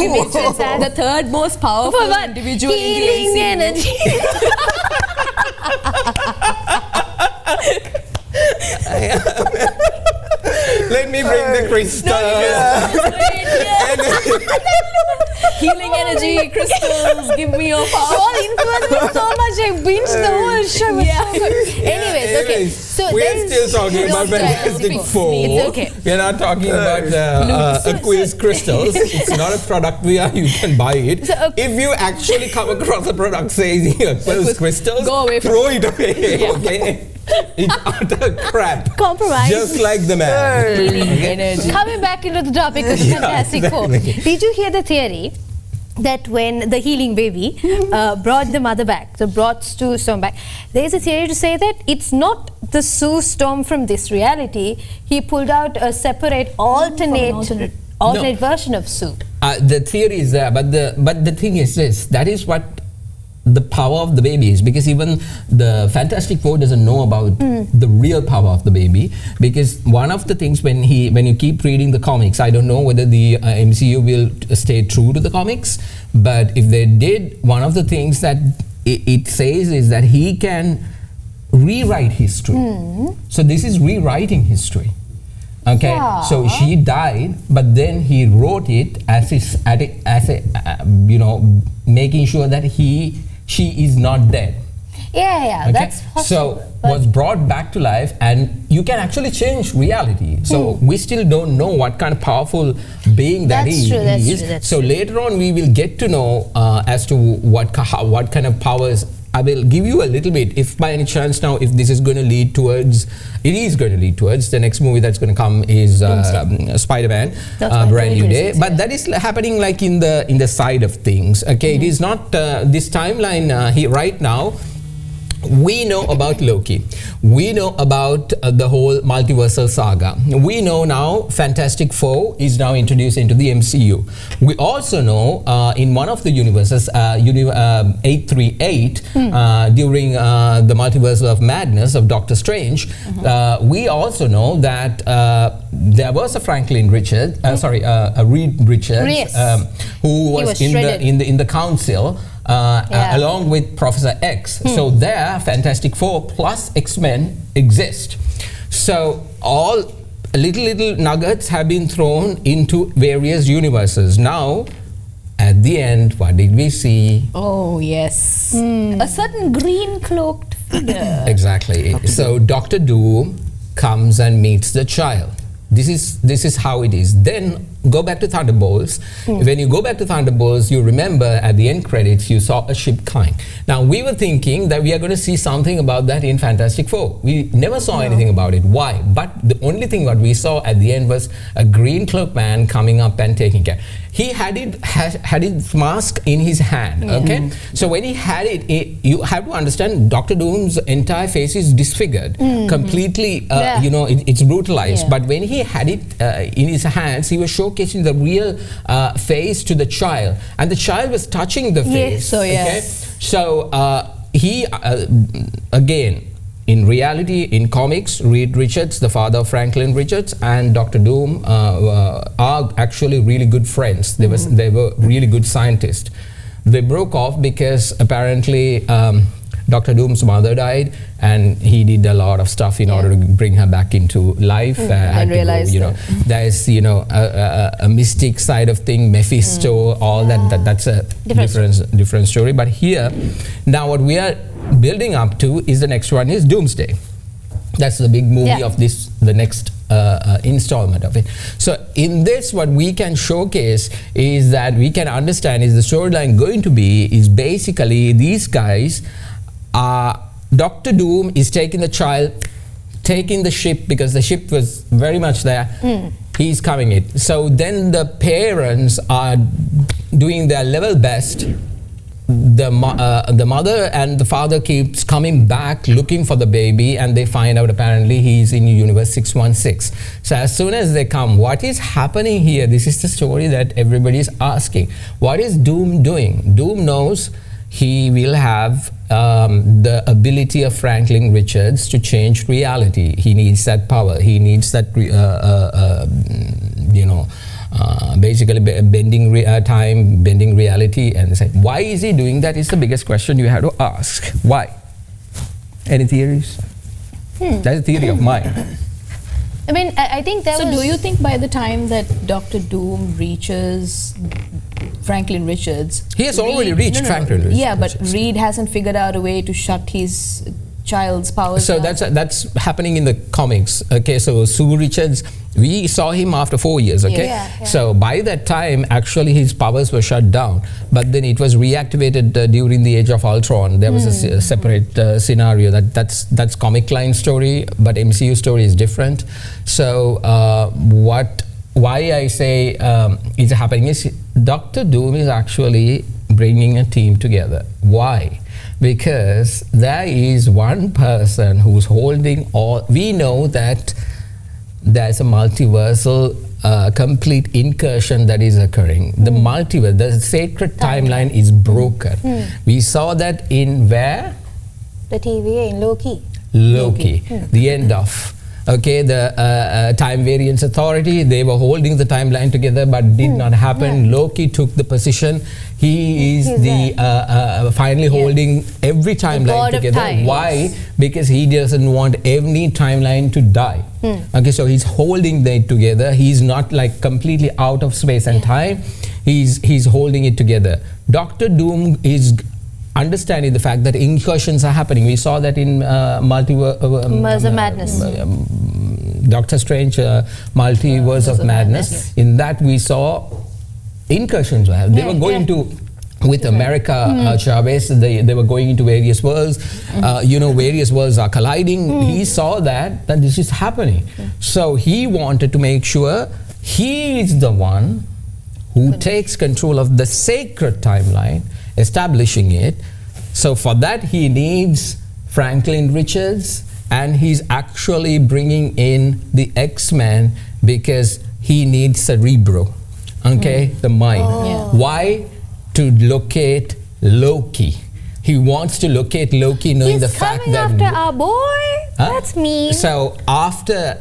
The third most powerful individual in the energy. Let me bring the crystals. Healing energy, crystals, give me your power. You all influenced me so much. I binged the whole show. Anyways, okay. So we're still talking about Fantastic Four. It's okay. We're not talking about Aquil's crystals. It's not a product you can buy it. If you actually come across a product saying Aquil's crystals, throw it away. Okay. It's utter crap. Compromise. Just like the man. Coming back into the topic of the Fantastic Four. Did you hear the theory that when the healing baby brought the mother back, so brought Sue Storm back, there is a theory to say that it's not the Sue Storm from this reality. He pulled out a separate alternate version of Sue. The theory is there, but the thing is this: that is what the power of the baby is, because even the Fantastic Four doesn't know about the real power of the baby, because one of the things when you keep reading the comics, I don't know whether the MCU will stay true to the comics, but if they did, one of the things that it says is that he can rewrite history. So this is rewriting history. Okay, so she died, but then he wrote it as making sure that she is not dead. Okay? That's possible. So was brought back to life, and you can actually change reality. So we still don't know what kind of powerful being that he is. So later on we will get to know as to what kind of powers. I will give you a little bit, if by any chance now, if this is going to lead towards, it is going to lead towards, the next movie that's going to come is Spider-Man, Brand New Day. But that is happening like in the side of things. Okay, it is not this timeline right now. We know about Loki. We know about the whole multiversal saga. We know now Fantastic Four is now introduced into the MCU. We also know in one of the universes, 838, during the multiverse of madness of Doctor Strange, we also know that there was a Franklin Richards, a Reed Richards, who was in the council. Along with Professor X. So there, Fantastic Four plus X-Men exist. So all little nuggets have been thrown into various universes. Now, at the end, what did we see? Oh, yes. A certain green cloaked figure. Exactly. So Dr. Doom comes and meets the child. This is how it is. Then go back to Thunderbolts. When you go back to Thunderbolts, you remember at the end credits you saw a ship coming. Now we were thinking that we are going to see something about that in Fantastic Four. We never saw anything about it. Why? But the only thing what we saw at the end was a green cloak man coming up and taking care. He had his mask in his hand. Okay, so when he had it, you have to understand Dr. Doom's entire face is disfigured, completely. You know, it's brutalized. But when he had it in his hands, he was showcasing the real face to the child, and the child was touching the face. So he again, in reality, in comics, Reed Richards, the father of Franklin Richards, and Dr. Doom are actually really good friends. They were really good scientists. They broke off because apparently Dr. Doom's mother died, and he did a lot of stuff in order to bring her back into life. And realized, you know, there's a mystic side of thing, Mephisto, all that's a different story. But here, now what we are building up to is the next one is Doomsday. That's the big movie of this, the next installment of it. So in this, what we can showcase is that we can understand is the storyline going to be is basically these guys are, Dr. Doom is taking the child, taking the ship because the ship was very much there. He's coming it. So then the parents are doing their level best. The mother and the father keeps coming back looking for the baby, and they find out apparently he's in universe 616. So as soon as they come, what is happening here? This is the story that everybody is asking. What is Doom doing? Doom knows he will have the ability of Franklin Richards to change reality. He needs that power. He needs that, basically bending time, bending reality. And say, why is he doing that is the biggest question you have to ask. Why? Any theories? That's a theory of mine. I mean, I think there was... So do you think by the time that Dr. Doom reaches Franklin Richards... He has already reached Franklin Richards. Yeah, but Reed hasn't figured out a way to shut his child's powers So down. that's happening in the comics. Okay, so Sue Richards, we saw him after 4 years, okay? So by that time, actually his powers were shut down. But then it was reactivated during the Age of Ultron. There was a separate scenario. That's comic line story, but MCU story is different. So why I say it's happening is Dr. Doom is actually bringing a team together. Why? Because there is one person who's holding all. We know that there's a multiversal complete incursion that is occurring. The multiverse, the sacred timeline is broken. We saw that in where? The TVA in Loki. Loki. The end of. Okay, the Time Variance Authority, they were holding the timeline together, but did not happen. Loki took the position. He is the finally holding every timeline together. Why? Because he doesn't want any timeline to die. Okay, so he's holding it together. He's not like completely out of space and time. He's holding it together. Dr. Doom is understanding the fact that incursions are happening. We saw that in Multiverse of Madness. Doctor Strange, Multiverse of Madness. In that we saw incursions. They were going to, with America, Chavez, they were going into various worlds. Various worlds are colliding. He saw that this is happening. So he wanted to make sure he is the one who takes control of the sacred timeline, establishing it. So for that he needs Franklin Richards, and he's actually bringing in the X-Men because he needs Cerebro, the mind. Why? To locate Loki. He wants to locate Loki, knowing the fact that... He's coming after our boy? That's mean. So after,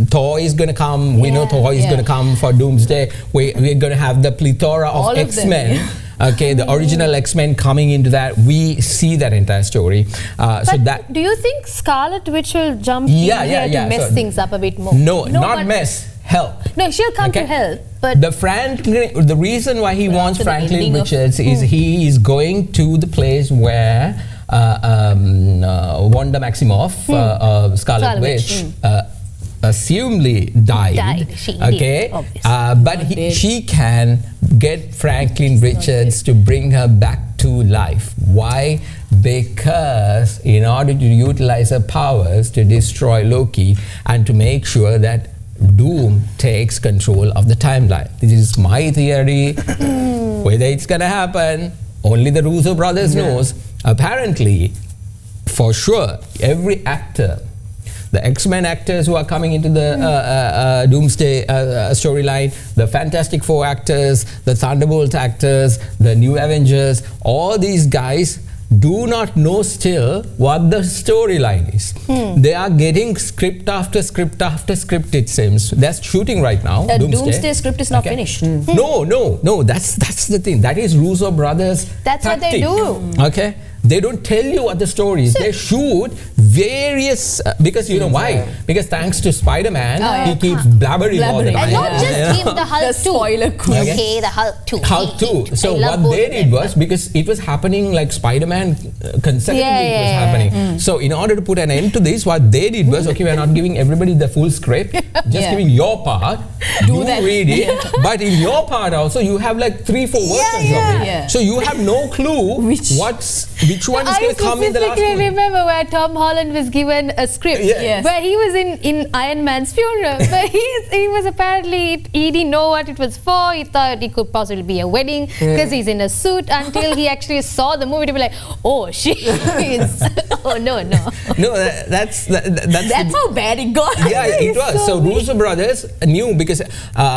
Thor is going to come. We know Thor is going to come for Doomsday. We're going to have the plethora of X-Men. Okay, the original X-Men coming into that. We see that entire story. Do you think Scarlet Witch will jump in here to mess things up a bit more? No, not mess. Help. No, she'll come to help. But the reason why he wants Franklin Richards is he is going to the place where Wanda Maximoff, Scarlet Witch, assumedly died. She okay, did, obviously. but she can get Franklin Richards to bring her back to life. Why? Because in order to utilize her powers to destroy Loki and to make sure that Doom takes control of the timeline. This is my theory. Whether it's gonna happen, only the Russo brothers knows. Apparently, for sure, every actor, the X-Men actors who are coming into the Doomsday storyline, the Fantastic Four actors, the Thunderbolt actors, the New Avengers, all these guys do not know still what the storyline is. They are getting script after script after script, it seems. That's shooting right now. The Doomsday script is not finished. No, that's the thing. That is Russo brothers' That's tactic. what they do. Okay? They don't tell you what the story is. They shoot various, because you know why? Because thanks to Spider-Man, he keeps blabbering all the time. And not just him, the Hulk The spoiler too. Okay, the Hulk too. Hulk too. So what they did was, because it was happening like Spider-Man consecutively, it was happening. So in order to put an end to this, what they did was, okay, we're not giving everybody the full script, just giving your part, you read it, but in your part also, you have like 3-4 versions of it. So you have no clue which one is going to come in the last one. I remember where Tom Holland was given a script where he was in Iron Man's funeral, but he was apparently, he didn't know what it was for. He thought it could possibly be a wedding because he's in a suit, until he actually saw the movie to be like, oh shit, oh no. No, that's how bad it got. Yeah, it was. So Russo brothers knew, because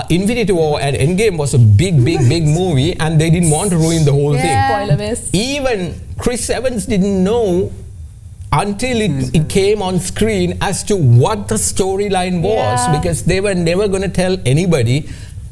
Infinity War and Endgame was a big movie, and they didn't want to ruin the whole thing. Spoiler miss. Even Chris Evans didn't know until it came on screen as to what the storyline was, because they were never going to tell anybody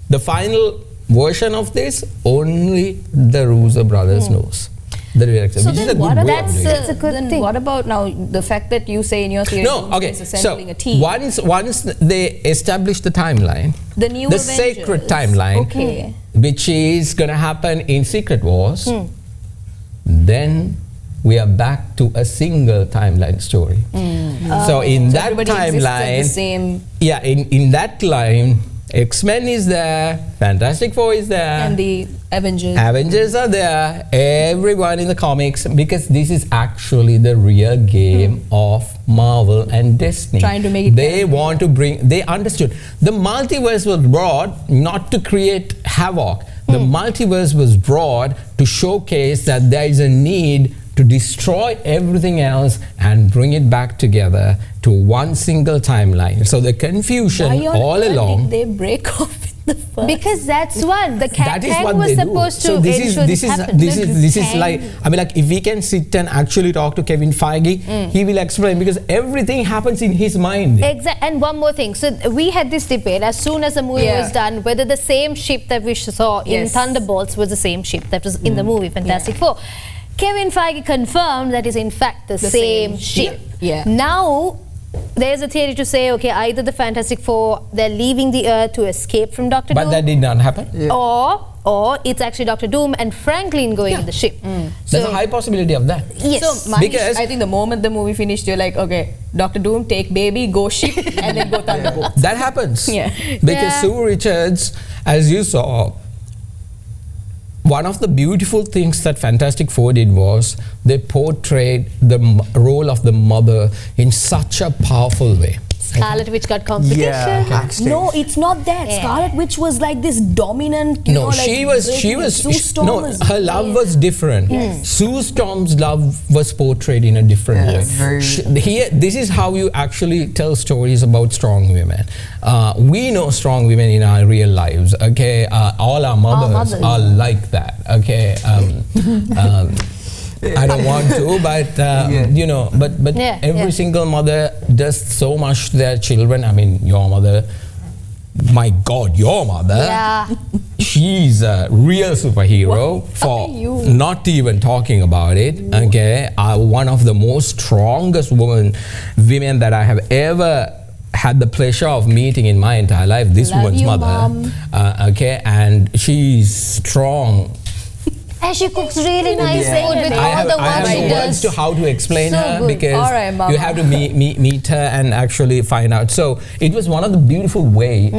the final version of this. Only the Russo brothers knows. The director, so which is then a good way of doing it. that's a good thing. What about now the fact that you say in your theory is assembling a team? Once they establish the timeline, the new the Avengers, sacred timeline, which is going to happen in Secret Wars, then we are back to a single timeline story. So in that timeline, in that line, X-Men is there, Fantastic Four is there, and the Avengers are there, everyone in the comics, because this is actually the real game of Marvel and Disney. Trying to make it they want to bring, they understood. The multiverse was brought not to create havoc. The multiverse was brought to showcase that there is a need to destroy everything else and bring it back together to one single timeline. So the confusion all along. Did they break off in the first? Because that's what the that is what was they supposed do. So to this is like, I mean, like if we can sit and actually talk to Kevin Feige, he will explain, because everything happens in his mind. Exactly. And one more thing. So we had this debate as soon as the movie was done, whether the same ship that we saw in Thunderbolts was the same ship that was in the movie Fantastic Four. Kevin Feige confirmed that is in fact the same ship. Now, there's a theory to say, okay, either the Fantastic Four, they're leaving the Earth to escape from Doctor Doom. But that did not happen. Or it's actually Doctor Doom and Franklin going in the ship. There's a high possibility of that. Yes. So, because I think the moment the movie finished, you're like, okay, Doctor Doom, take baby, go ship, and then go Thunderbolt. That happens. Because Sue Richards, as you saw, one of the beautiful things that Fantastic Four did was they portrayed the role of the mother in such a powerful way. Scarlet Witch got complication. No, it's not that. Scarlet Witch was like this dominant. You know, like Sue Storm her love was different. Sue Storm's love was portrayed in a different way. This is how you actually tell stories about strong women. We know strong women in our real lives. Okay, all our mothers are like that. Okay. I don't want to, but you know, but every single mother does so much to their children. I mean, your mother, my God, your mother, she's a real superhero for not even talking about it. Okay, one of the most strongest women that I have ever had the pleasure of meeting in my entire life. This woman's mother, okay, and she's strong. And she cooks really nice Yeah. food with I all have, the I have work she no does. words to how to explain So her good. because All right, Mama. you have to meet her and actually find out. So it was one of the beautiful way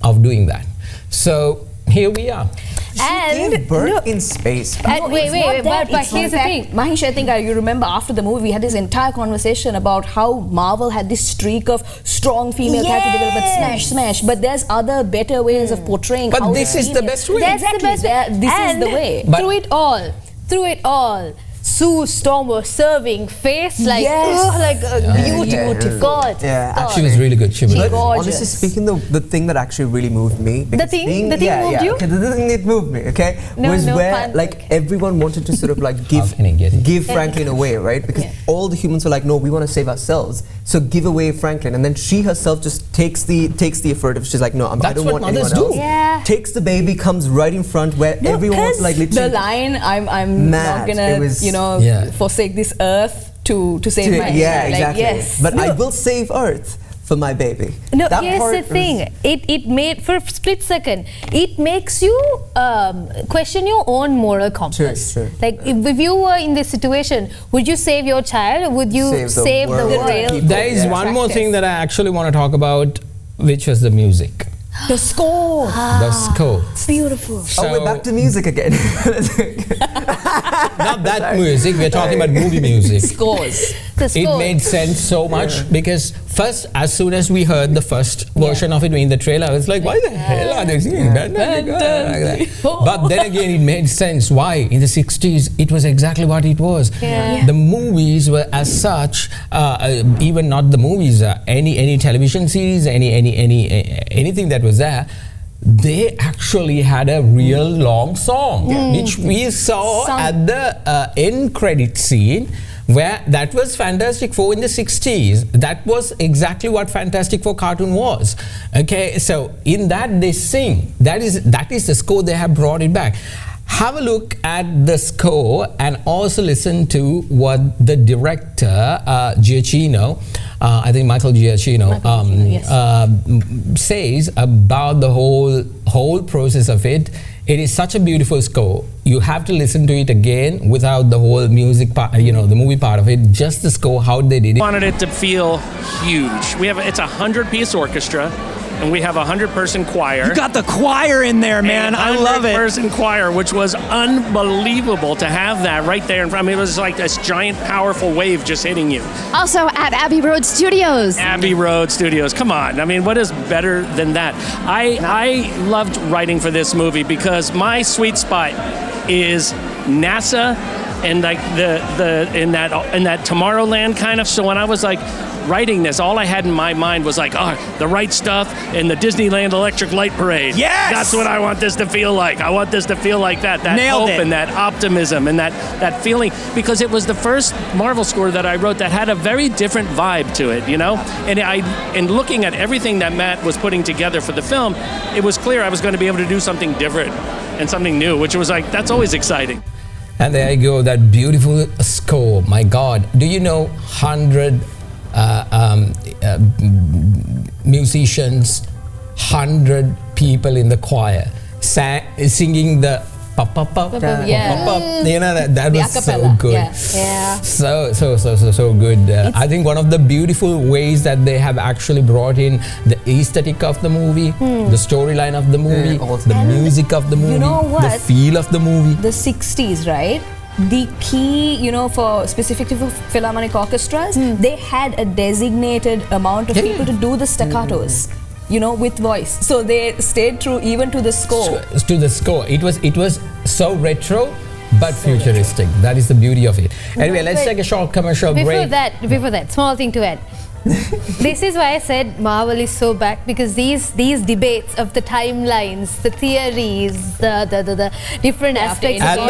of doing that. So here we are. She gave birth in space. And wait, but here's the thing. Maheesh, I think you remember after the movie, we had this entire conversation about how Marvel had this streak of strong female character development, smash. But there's other better ways of portraying. But how this is the best way. That's the best way. This is And the way. But- through it all, Sue Storm was serving face like, beautiful. God. Yeah, God. She was really good. She was But really good. honestly speaking, the thing that actually really moved me. because thing being- moved you? Okay, the thing that moved me, okay, No, was no where fun. like everyone wanted to sort of like give Franklin away, right? Because all the humans were like, no, we want to save ourselves, so give away Franklin, and then she herself just takes the effort of she's like, no, I That's don't what want anyone mothers do. else. Yeah. Takes the baby, comes right in front where everyone was like the literally line, I'm mad. not gonna, It was- forsake this earth to save my yeah, like, exactly. yes. But I will save Earth for my baby. No, That here's part the was- thing. It made, for a split second, it makes you question your own moral compass. Sure. Like, if you were in this situation, would you save your child, or would you save the world? There is one more thing that I actually want to talk about, which was the music. The score. The score. Beautiful. Oh, we're back to music again. Not that music, we're talking about movie music. Scores. It made sense so much because first, as soon as we heard the first version of it in the trailer, I was like, why the hell are they singing that? Like that? But then again, it made sense. Why? In the 60s, it was exactly what it was. Yeah. The movies were as such, even not the movies, any television series, anything that was there, they actually had a real long song, which we saw at the end credit scene, where that was Fantastic Four in the 60s. That was exactly what Fantastic Four cartoon was. Okay, so in that they sing. That is the score. They have brought it back. Have a look at the score and also listen to what the director Giacchino, I think Michael Giacchino, says about the whole process of it. It is such a beautiful score. You have to listen to it again without the whole music part, the movie part of it. Just the score, how they did it. Wanted it to feel huge. It's a 100-piece orchestra. And we have a 100-person choir. You got the choir in there, man. I love it. 100-person choir, which was unbelievable to have that right there in front. I mean, it was like this giant, powerful wave just hitting you. Also at Abbey Road Studios. Abbey Road Studios. Come on. I mean, what is better than that? I loved writing for this movie because my sweet spot is NASA and like in that Tomorrowland kind of. So when I was like writing this, all I had in my mind was like, the right stuff and the Disneyland Electric Light Parade. Yes! That's what I want this to feel like. I want this to feel like that Nailed hope it. and that optimism and that feeling, because it was the first Marvel score that I wrote that had a very different vibe to it, And looking at everything that Matt was putting together for the film, it was clear I was going to be able to do something different and something new, which was like, that's always exciting. And there you go, that beautiful score. My God, do you know 100 musicians, 100 people in the choir singing the that was so good. So good. I think one of the beautiful ways that they have actually brought in the aesthetic of the movie, the storyline of the movie, the music of the movie, the feel of the movie. The 60s, right? The key, for specifically for Philharmonic orchestras, they had a designated amount of people to do the staccatos. With voice. So they stayed true even to the score. To the score. It was so retro, but futuristic. That is the beauty of it. Anyway, let's take a short commercial break. Before that, small thing to add. This is why I said Marvel is so back, because these debates of the timelines, the theories, the different aspects and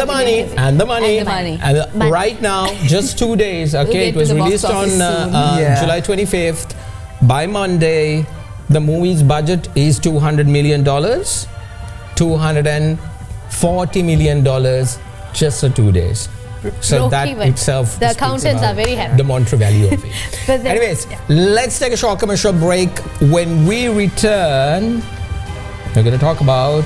the money. And right now, just 2 days. Okay, it was released on July 25th. By Monday, the movie's budget is $200 million, $240 million just for 2 days. So that itself, the accountants are very happy. The monetary value of it. Anyways, let's take a short commercial break. When we return, we're going to talk about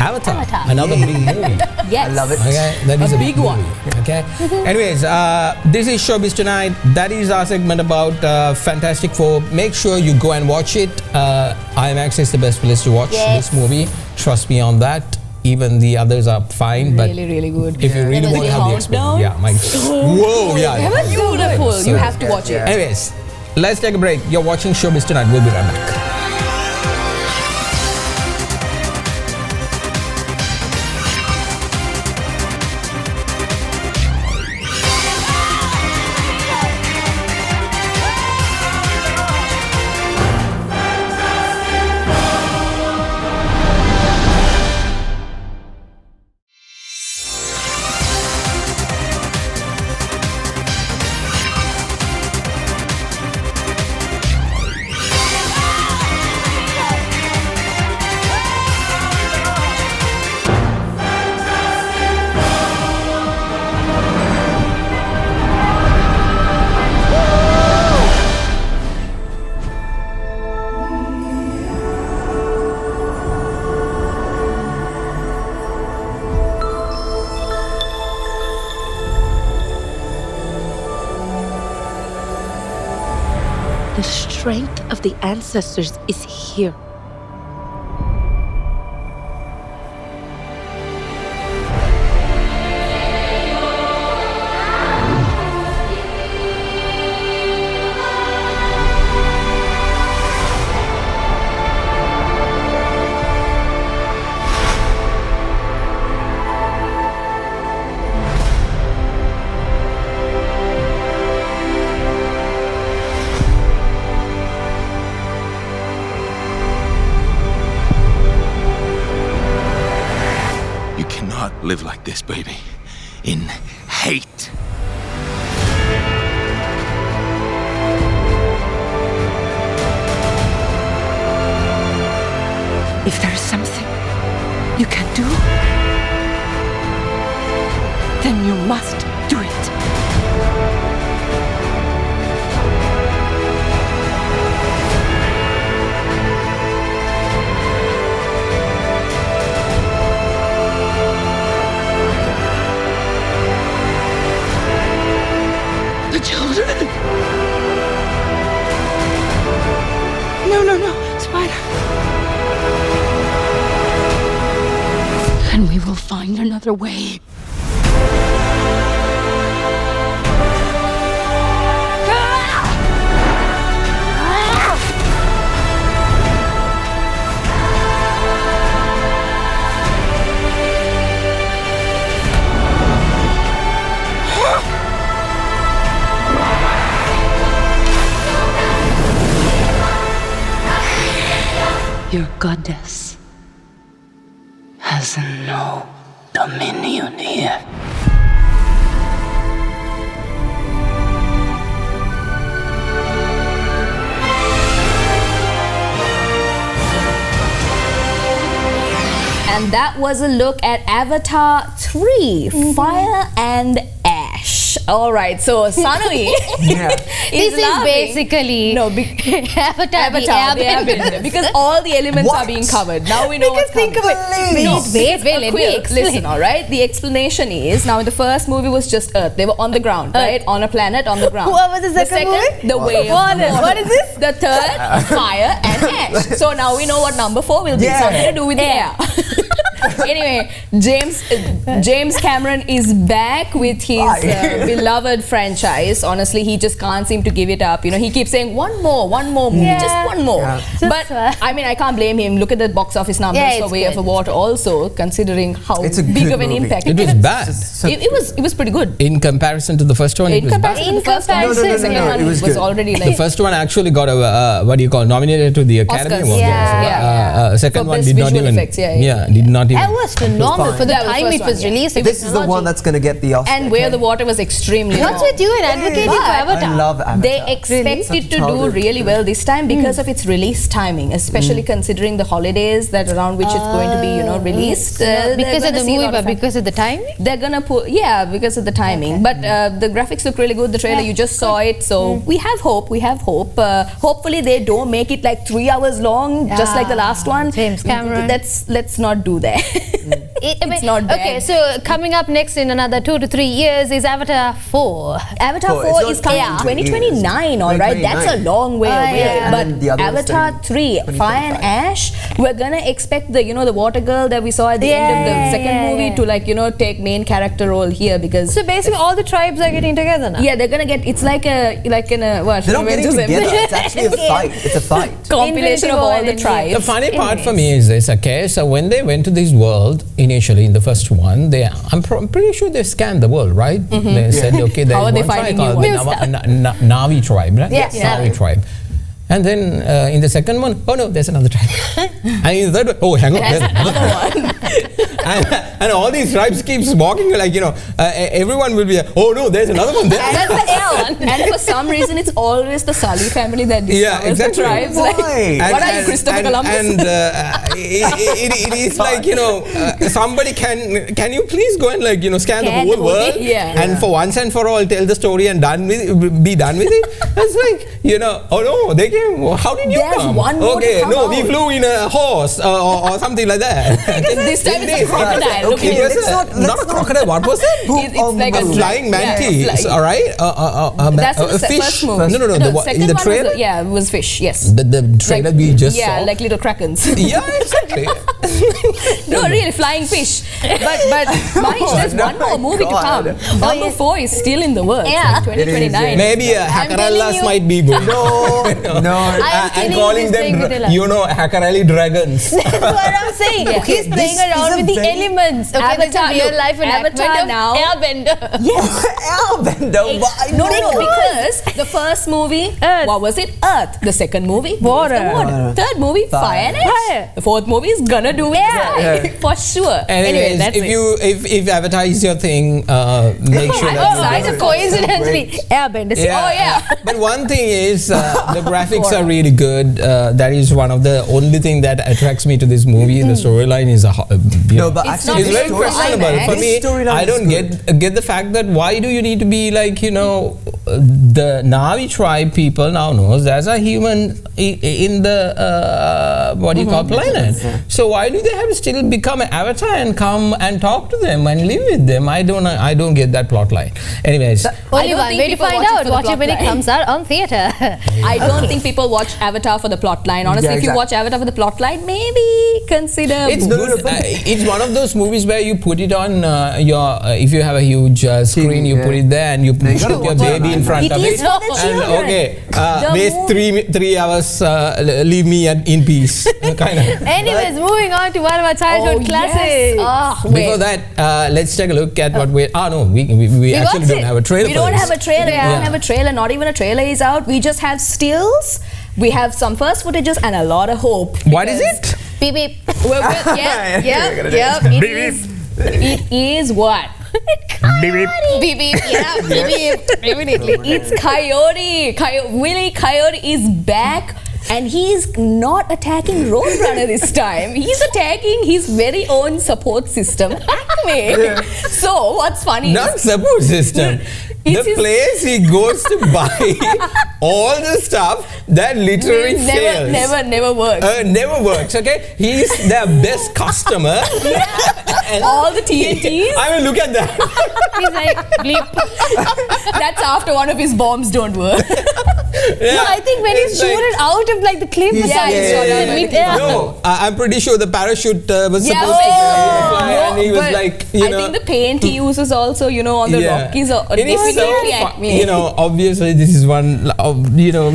Avatar. Another big movie. Yes. I love it. Okay, that is A a big one. movie. Okay. Anyways, this is Showbiz Tonight. That is our segment about Fantastic Four. Make sure you go and watch it. IMAX is the best place to watch this movie. Trust me on that. Even the others are fine, but Really good. if you really want to have the experience, yeah, my whoa, yeah, It was beautiful. You have to watch it. Anyways, let's take a break. You're watching Showbiz Tonight. We'll be right back. The strength of the ancestors is here. Live like this, baby. In hate. If there is something you can do, then you must do it. The children. No, Spider. And we will find another way. Your goddess has no dominion here. And that was a look at Avatar 3, Fire and Ash. All right, so Sanuvi This is basically Avatar the Airbender. because all the elements are being covered. Now we know what's coming. Wait, let me explain. Listen, all right? The explanation is, now in the first movie was just Earth. They were on the ground, right? On a planet, on the ground. What was the second movie? The Way of Water. What is this? The third, Fire and Ash. So now we know what number 4 will be. Something to do with the air. Anyway, James Cameron is back with his beloved franchise. Honestly, he just can't seem to give it up. You know, he keeps saying one more movie, just one more. But I mean, I can't blame him. Look at the box office numbers for Way of Water also, considering how big of an impact it was bad. It was pretty good. In comparison to the first one, it was bad. In comparison, the second one was already like... The first one actually got a, nominated to the Academy Award. Second one did not even... did not even... That was phenomenal for the time it was released. This is the one that's going to get the Oscar. And Way of the Water was extremely What's with you and advocating for Avatar? I love Avatar. They expect it to do really well this time because of its release timing, especially considering the holidays that around which it's going to be, released. Because of the movie, but because of the timing? They're going to put, because of the timing. But the graphics look really good. The trailer, you just saw it. So we have hope. Hopefully they don't make it like 3 hours long, just like the last one. James Cameron. Let's not do that. It's not bad. Okay, so coming up next in another 2 to 3 years is Avatar 4. Avatar 4 is coming in 2029, alright? That's a long way away. yeah. But And the other one's Avatar 3, Fire and Ash, we're gonna expect the, the water girl that we saw at the end of the second movie to take main character role here, because So basically all the tribes are getting together now. yeah, they're gonna get, it's like in a what? They're not getting together. It's actually a fight. It's a fight. Compilation of all the tribes. The funny part for me is this, okay? So when they went to this world initially in the first one, I'm pretty sure they scanned the world, right? They said, okay, there's How are one they tribe finding called new the Navi tribe, right? Yes. Navi tribe. And then in the second one, oh no, there's another tribe. And in the third one, oh, hang on, there's another one. and all these tribes keeps walking like, everyone will be, oh no, there's another one there. That's the L. And for some reason, it's always the Sully family that discovers the tribes. Why? What are you, Christopher Columbus? And it is like, somebody can you please go and scan the whole world and for once and for all tell the story and be done with it? It's like, oh no, they came, how did you come? One more okay, to come no, we out. flew in a horse or something like that. This time it's a crocodile. Okay, not a crocodile, what was it? It's like a flying mantis, all right? That's a the fish. first movie. No, second in the one trailer? was, it was fish, yes. The trailer we just saw. Yeah, like little krakens. Yeah, exactly. No, really, flying fish. But Mahesh, there's one more movie to come. Number 4 is still in the works. Yeah. Like 2029. Maybe Hackerellas might be good. No. I'm calling them, Hackerelli dragons. That's what I'm saying. He's playing around with the elements. Okay, Avatar, that's a real life Avatar now. Airbender. Yes. Airbender. Why? No, because the first movie, what was it? Earth. The second movie, water. Third movie, fire and ash. The fourth movie is gonna do it for sure. Anyways, that's if Avatar is your thing, make sure that coincidentally, Airbender. Oh yeah. But one thing is, the graphics are really good. That is one of the only thing that attracts me to this movie. The storyline is but actually it's very questionable for me. I don't get the fact that why do you need to be like the Navi tribe people now knows there's a human in the what do you call planet. So why do they have to still become an avatar and come and talk to them and live with them? I don't get that plot line. Anyways, only one way to find out. Watch it when it comes out on theatre. I don't think people watch Avatar for the plot line. Honestly, if you watch Avatar for the plot line, maybe consider. It's good. It's one of those movies where you put it on your if you have a huge screen, you put it there and you put your baby in front of it. And okay, waste 3 hours. Leave me in peace. Kind of. Anyways, moving on to one of our childhood classics. Before that, let's take a look at what we. We actually don't have a trailer. We don't have a trailer. We don't have a trailer. Not even a trailer is out. We just have stills. We have some first footages and a lot of hope. What is it? Beep beep. It is what? Beep beep. Beep beep. Yeah, beep beep. Definitely. It's Coyote. Willy Coyote is back. And he's not attacking Roadrunner this time. He's attacking his very own support system, Acme. So what's funny Not support system. The place he goes to buy all the stuff that literally fails. Never works. Never works, okay? He's their best customer. And all the TNTs. I mean, look at that. He's like, bleep. That's after one of his bombs don't work. No, I think when he's shooted out of the cliff or something. No, I'm pretty sure the parachute was supposed to fly and he was like, I think the paint he uses also, on the Rockies or definitely Acme. Obviously this is one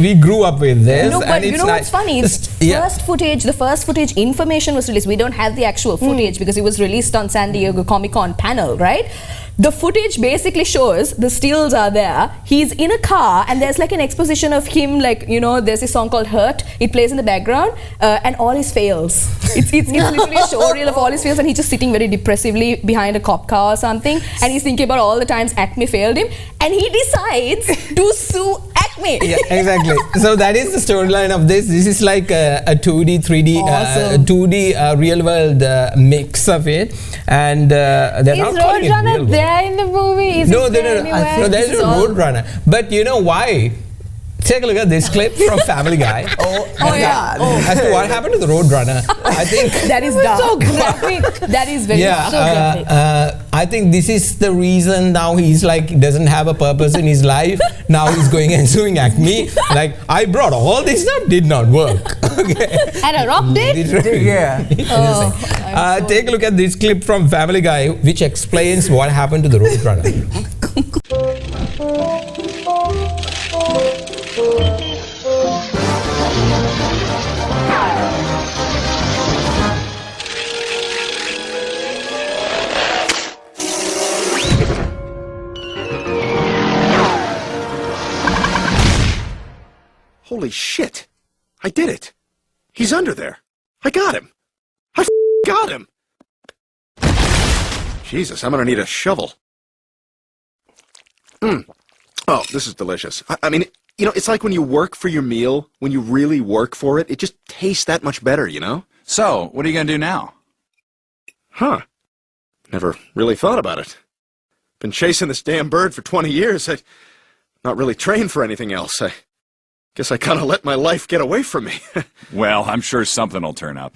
we grew up with this. No, but what's funny? The first footage information was released. We don't have the actual footage because it was released on San Diego Comic-Con panel, right? The footage basically shows the stills are there. He's in a car and there's like an exposition of him, there's a song called Hurt. It plays in the background and all his fails. It's literally a showreel of all his fails and he's just sitting very depressively behind a cop car or something and he's thinking about all the times Acme failed him and he decides to sue Acme. Yeah, exactly. So that is the storyline of this. This is like a 2D, 3D, 2D real world mix of it. And they're not calling it real world. In the movie? No, there is no Roadrunner. But you know why? Take a look at this clip from Family Guy. As to what happened to the Roadrunner. I think that is dark. So graphic. That is very graphic. I think this is the reason now he's like doesn't have a purpose in his life. Now he's going and suing Acme. Like, I brought all this up, did not work. Okay. And a rock did? Yeah. Take a look at this clip from Family Guy, which explains what happened to the Roadrunner. Holy shit! I did it! He's under there! I got him! I got him! Jesus, I'm gonna need a shovel. Oh, this is delicious. I mean, you know, it's like when you work for your meal, when you really work for it, it just tastes that much better, you know? So, what are you gonna do now? Huh. Never really thought about it. Been chasing this damn bird for 20 years. I'm not really trained for anything else. I guess I kind of let my life get away from me. Well, I'm sure something will turn up.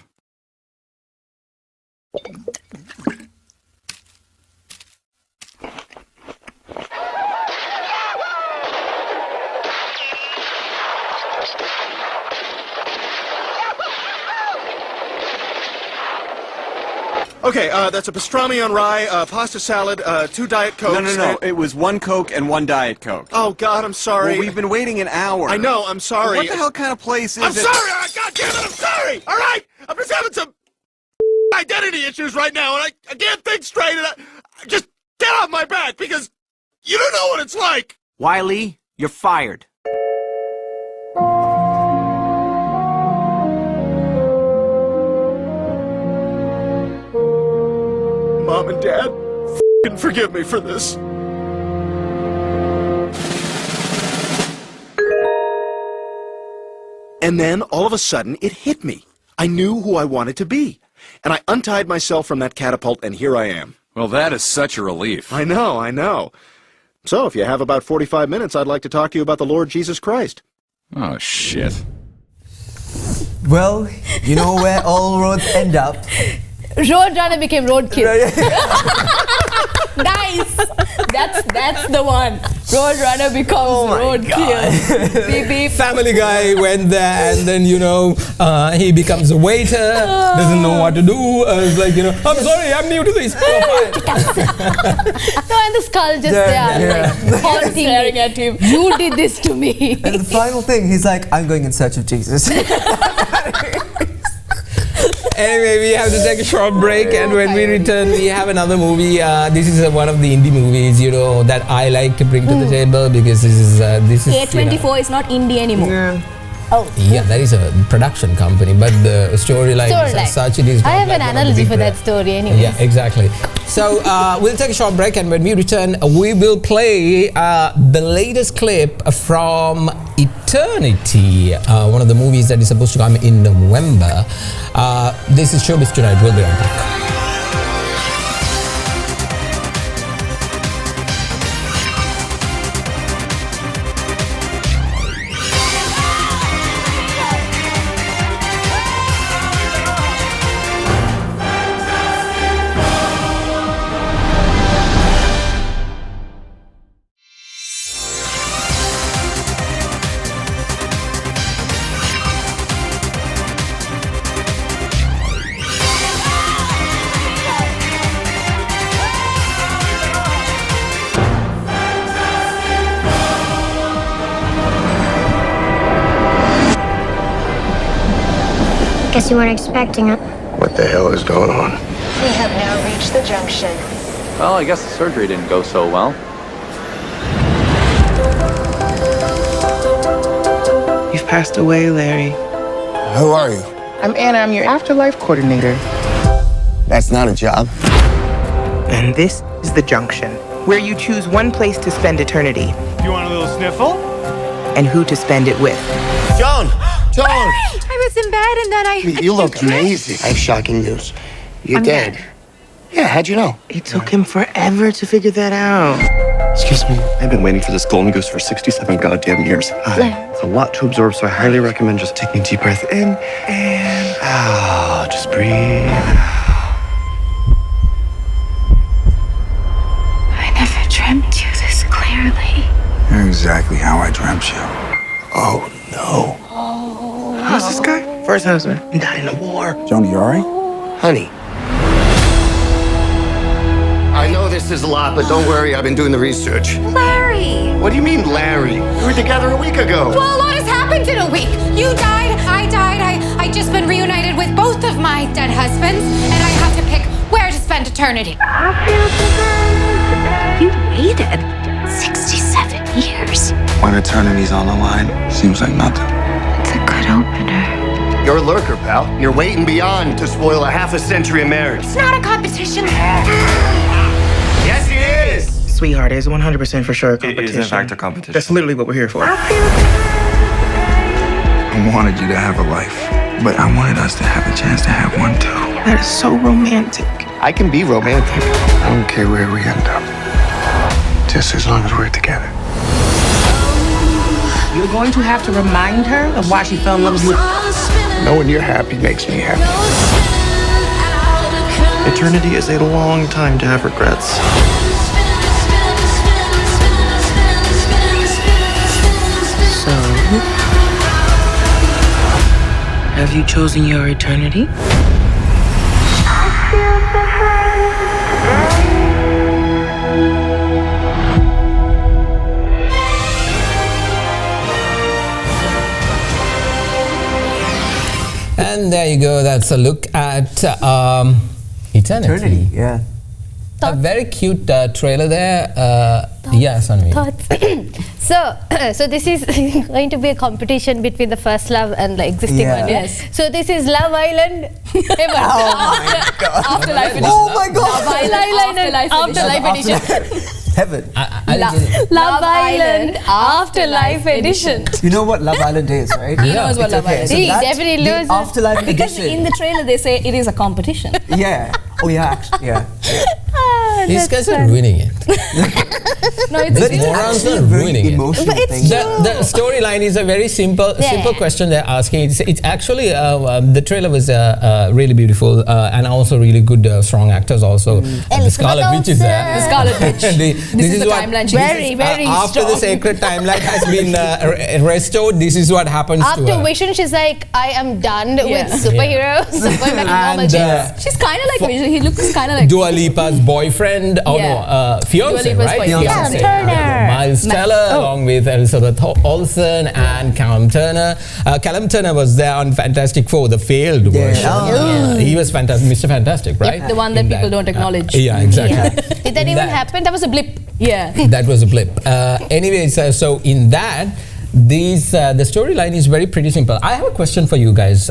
Okay, that's a pastrami on rye, pasta salad, 2 Diet Cokes. No. It was 1 Coke and 1 Diet Coke. Oh, God, I'm sorry. Well, we've been waiting an hour. I know, I'm sorry. What the hell kind of place is it? I'm sorry! God damn it, I'm sorry! All right? I'm just having some identity issues right now, and I can't think straight, and I just get off my back, because you don't know what it's like! Wiley, you're fired. Mom and Dad, f***ing forgive me for this. And then, all of a sudden, it hit me. I knew who I wanted to be. And I untied myself from that catapult, and here I am. Well, that is such a relief. I know. So, if you have about 45 minutes, I'd like to talk to you about the Lord Jesus Christ. Oh, shit. Well, you know where all roads end up. Roadrunner became roadkill. Nice. That's the one. Roadrunner becomes roadkill. Beep, beep. Family Guy went there, and then he becomes a waiter, doesn't know what to do. It's like I'm sorry, I'm new to this. No, and the skull just like staring at him. You did this to me. And the final thing, he's like, I'm going in search of Jesus. Anyway, we have to take a short break, and when we return, we have another movie. This is one of the indie movies, that I like to bring to the table, because this is A24 is not indie anymore. Yeah, that is a production company, but the storyline as such, it is. I have an analogy for that story anyway. Yeah, exactly. So we'll take a short break, and when we return, we will play the latest clip from Eternity, one of the movies that is supposed to come in November. This is Showbiz Tonight. We'll be right back. Guess you weren't expecting it. What the hell is going on? We have now reached the junction. Well, I guess the surgery didn't go so well. You've passed away, Larry. Who are you? I'm Anna. I'm your afterlife coordinator. That's not a job. And this is the junction, where you choose one place to spend eternity. You want a little sniffle? And who to spend it with. John! I was in bed and then I... You look amazing. I have shocking news. You're dead. Yeah, how'd you know? It took him forever to figure that out. Excuse me. I've been waiting for this golden goose for 67 goddamn years. It's a lot to absorb, so I highly recommend just taking a deep breath in and out. Just breathe. I never dreamt you this clearly. You're exactly how I dreamt you. Oh, no. Who's this guy? First husband. He died in the war. Joni, you alright? Honey. I know this is a lot, but don't worry, I've been doing the research. Larry! What do you mean, Larry? We were together a week ago. Well, a lot has happened in a week. You died, I died, I just been reunited with both of my dead husbands, and I have to pick where to spend eternity. You waited 67 years. When eternity's on the line, seems like nothing. It's a good opener. You're a lurker, pal. You're waiting beyond to spoil a half a century of marriage. It's not a competition. Yes, it is! Sweetheart, is 100% for sure a competition. It is, in fact, a competition. That's literally what we're here for. I wanted you to have a life, but I wanted us to have a chance to have one too. That is so romantic. I can be romantic. I don't care where we end up, just as long as we're together. You're going to have to remind her of why she fell in love with you. Knowing you're happy makes me happy. Eternity is a long time to have regrets. So, have you chosen your eternity? And there you go. That's a look at Eternity. Yeah. A very cute trailer there. Yeah, Sanuvi. So this is going to be a competition between the first love and the existing one. Yes. So this is Love Island. Afterlife edition. Oh my God. Afterlife edition. Heaven. Love Island Afterlife edition. You know what Love Island is, right? He knows what Love Island is. He definitely knows. Afterlife Because edition. in the trailer they say it is a competition. Yeah. Oh yeah, actually, yeah. These guys are ruining it. No, it's The morons are ruining it. But it's The storyline is a very simple question they're asking. It's actually the trailer was really beautiful and also really good strong actors also. The Scarlet Witch is there. The Scarlet Witch. This is the timeline. Very after strong. the sacred timeline has been restored, this is what happens to After her. Vision, she's like, I am done with superheroes. And she's kind of like Vision. He looks kind of like Dua Lipa's boyfriend, fiance, right? Callum Turner. Miles Teller, along with Elizabeth Olsen and Callum Turner. Callum Turner was there on Fantastic Four, the failed version. He was fantastic, Mr. Fantastic, right? the one that people don't acknowledge. Yeah, exactly. Did that even happen? That was a blip. Yeah. That was a blip. Anyways, so in that, the storyline is very pretty simple. I have a question for you guys,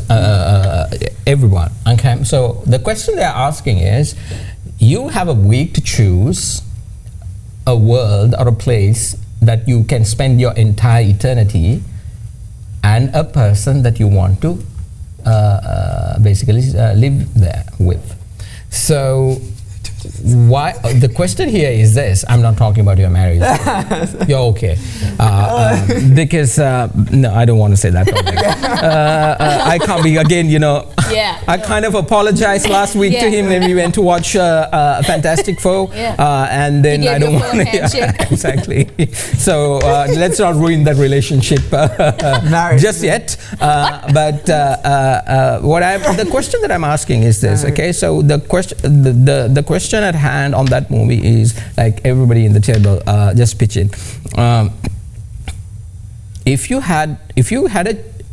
everyone. Okay, so the question they're asking is, you have a week to choose a world or a place that you can spend your entire eternity, and a person that you want to basically live there with. So why the question here is this: I'm not talking about your marriage. You're okay, because no, I don't want to say that. I can't be again. I kind of apologized last week to him when we went to watch Fantastic Four, and then I don't want to. Exactly. So let's not ruin that relationship just yet. But the question that I'm asking is this. Okay, so the question at hand on that movie is, like, everybody in the table, just pitch in. If you had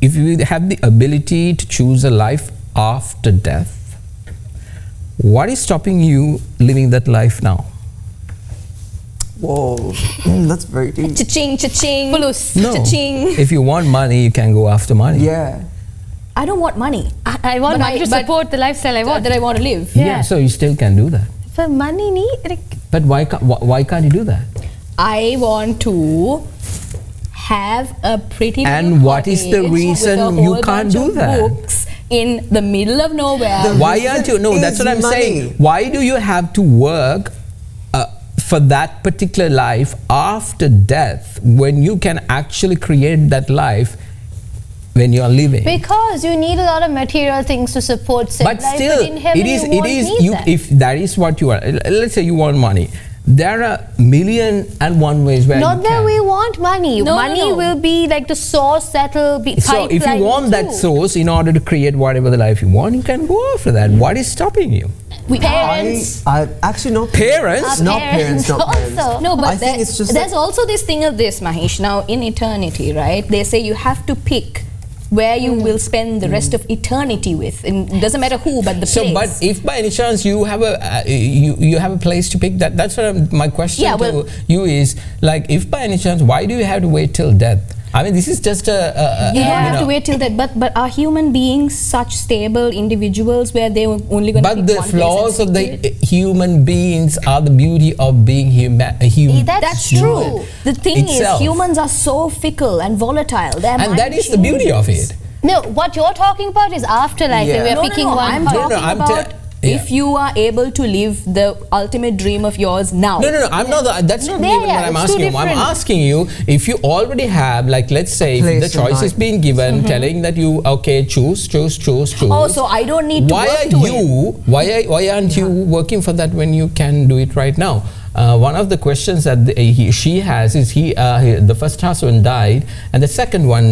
the ability to choose a life after death, what is stopping you living that life now? Whoa, that's very deep. Cha-ching, cha-ching. No. Cha-ching. If you want money, you can go after money. Yeah. I don't want money. I want money to support the lifestyle I want. That I want to live. Yeah, so you still can do that. For money, But why can't you do that? I want to have a pretty And what is the reason you can't do that? Books in the middle of nowhere. Why aren't you? No, that's what I'm saying. Why do you have to work for that particular life after death, when you can actually create that life when you are living? Because you need a lot of material things to support said But life, still, in heaven you won't need you, that. if that is what you are, let's say you want money, there are 1,000,001 ways where Not you that can. we want money. No, Money no. will be like the source that will be So if you pipeline want that too. source in order to create whatever the life you want, you can go after that. What is stopping you? Parents. Actually, not Parents? Not parents, not parents. Also. No, but I think it's just there's also this thing of this, Mahesh. Now, in eternity, right? They say you have to pick where you will spend the rest of eternity with. And it doesn't matter who, but the So, place. but if by any chance you have a you have a place to pick, that's what my question Yeah, to well- you is, like, if by any chance, why do you have to wait till death? I mean, this is just you don't have to wait till that. But are human beings such stable individuals where they were only going to But pick the one flaws place of and the human beings are the beauty of being human. That's true. The thing itself. is, humans are so fickle and volatile. Their And mind that is the beauty of changes. it. No, what you're talking about is afterlife, and we're No, picking no, one I'm path. talking about if you are able to live the ultimate dream of yours now. No, I'm not. That's not Yeah, even yeah, what I'm it's asking two you. I'm different. asking you if you already have, like, let's say, if the Place in choice is mind. being given, telling that you choose. Oh, so I don't need to Why work are to you? Why aren't you working for that when you can do it right now? One of the questions that she has is the first husband died, and the second one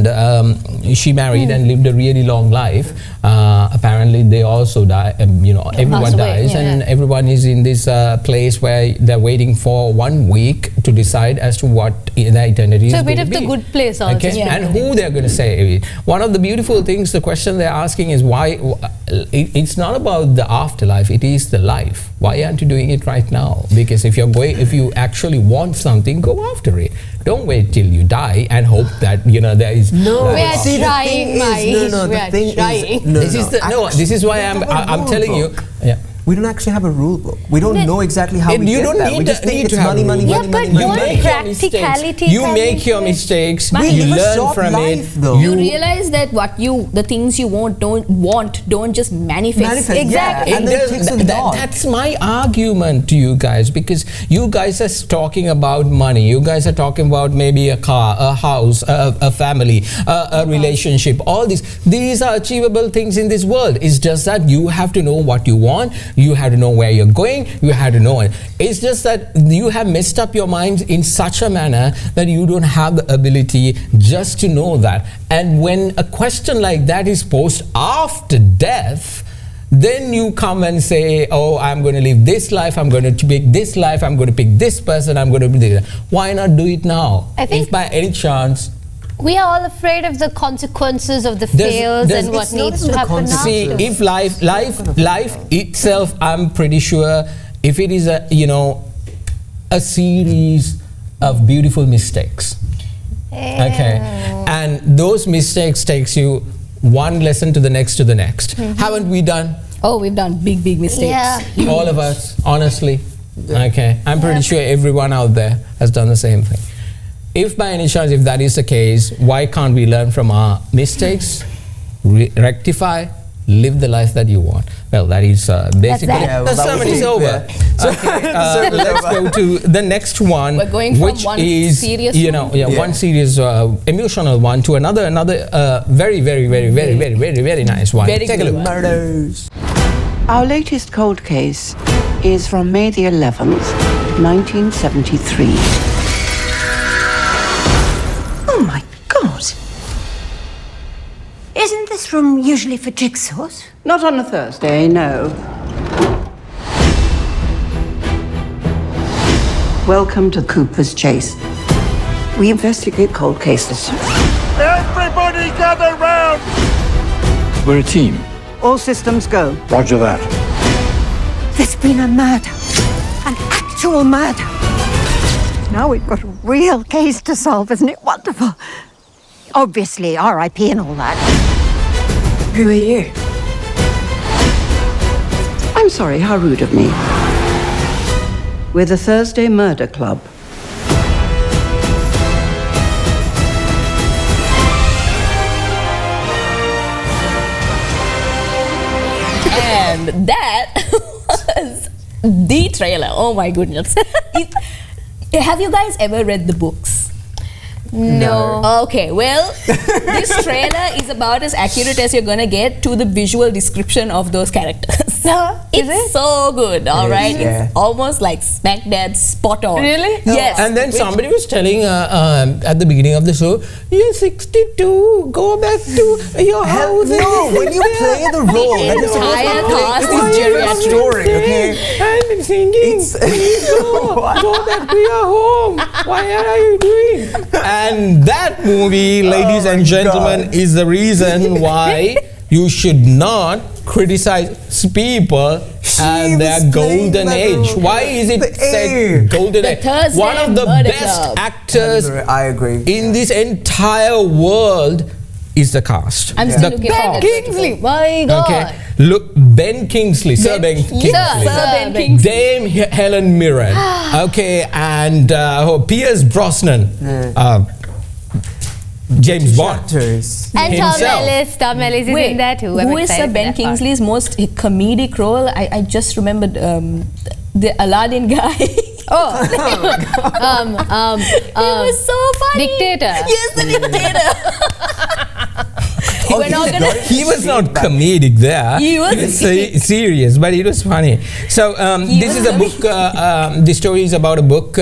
she married and lived a really long life. Apparently, they also die. Everyone Pass away, dies, yeah, and everyone is in this place where they're waiting for 1 week to decide as to what the eternity So is a bit going of to the be. good place also. Okay, Yeah. and who they're going to say. One of the beautiful things, the question they're asking is why. It's not about the afterlife; it is the life. Why aren't you doing it right now? Because if you actually want something, go after it. Don't wait till you die and hope that there is. No, we are See, the trying, thing is- Mahesh. no, We the are thing is- trying. no, This is the no. This is why I'm telling you. Yeah. We don't actually have a rule book. We don't know exactly how we you get don't that. need We just to, think need it's to have money, a money, rule. money, money, You money. make your practicality mistakes. You come make into your it. mistakes. We You live a learn short from life, it. though. You realize that the things you don't just manifest. Exactly. And then it takes a lot. That's my argument to you guys, because you guys are talking about money. You guys are talking about maybe a car, a house, a family, a relationship. All these are achievable things in this world. It's just that you have to know what you want. You have to know where you're going. You have to know it. It's just that you have messed up your mind in such a manner that you don't have the ability just to know that. And when a question like that is posed after death, then you come and say, oh, I'm going to live this life, I'm going to pick this life, I'm going to pick this person, I'm going to do this. Why not do it now? I think if by any chance. We are all afraid of the consequences of the There's- fails there's- and what it's not needs even to the happen now. See, if life itself, I'm pretty sure, if it is a series of beautiful mistakes, okay, and those mistakes takes you one lesson to the next. Haven't we done? Oh, we've done big mistakes. Yeah. All of us, honestly. Okay, I'm pretty sure everyone out there has done the same thing. If by any chance, if that is the case, why can't we learn from our mistakes, rectify, live the life that you want? Well, that is basically the sermon is over. Okay, let's go to the next one, We're going from which one is serious one serious emotional one to another very nice one. Very Take a good look. Murders. Our latest cold case is from May the 11th, 1973. Oh my God! Isn't this room usually for jigsaws? Not on a Thursday, no. Welcome to Cooper's Chase. We investigate cold cases. Everybody gather round! We're a team. All systems go. Roger that. There's been a murder. An actual murder. Now we've got a real case to solve, isn't it wonderful? Obviously, R.I.P. and all that. Who are you? I'm sorry, how rude of me. We're the Thursday Murder Club. And that was the trailer. Oh my goodness. Have you guys ever read the books? No. Okay, well, this trailer is about as accurate as you're gonna get to the visual description of those characters. It's so good, alright? It's almost like smack dab spot on. Really? Yes. And then somebody was telling at the beginning of the show, you're 62, go back to your house. No, when you play the role, that is entire cast is a geriatric. story, okay? I'm singing. Go back to your home. Why are you doing? And that movie, ladies and gentlemen, is the reason why you should not criticize people and their golden age. Why is it said golden age? One of the best actors I agree. in this entire world is the cast. I'm still looking at Kingsley, my God. Okay, look, Ben Kingsley, Sir Ben Kingsley, Ben Kingsley. Dame Helen Mirren, okay, and Pierce Brosnan, James Bond. And Tom Ellis is in there too. Who is Sir Ben Kingsley's most comedic role? I just remembered the Aladdin guy. He was so funny. Dictator. Yes, the dictator. He was not comedic there. He was serious, but it was funny. So this is a book. The story is about a book.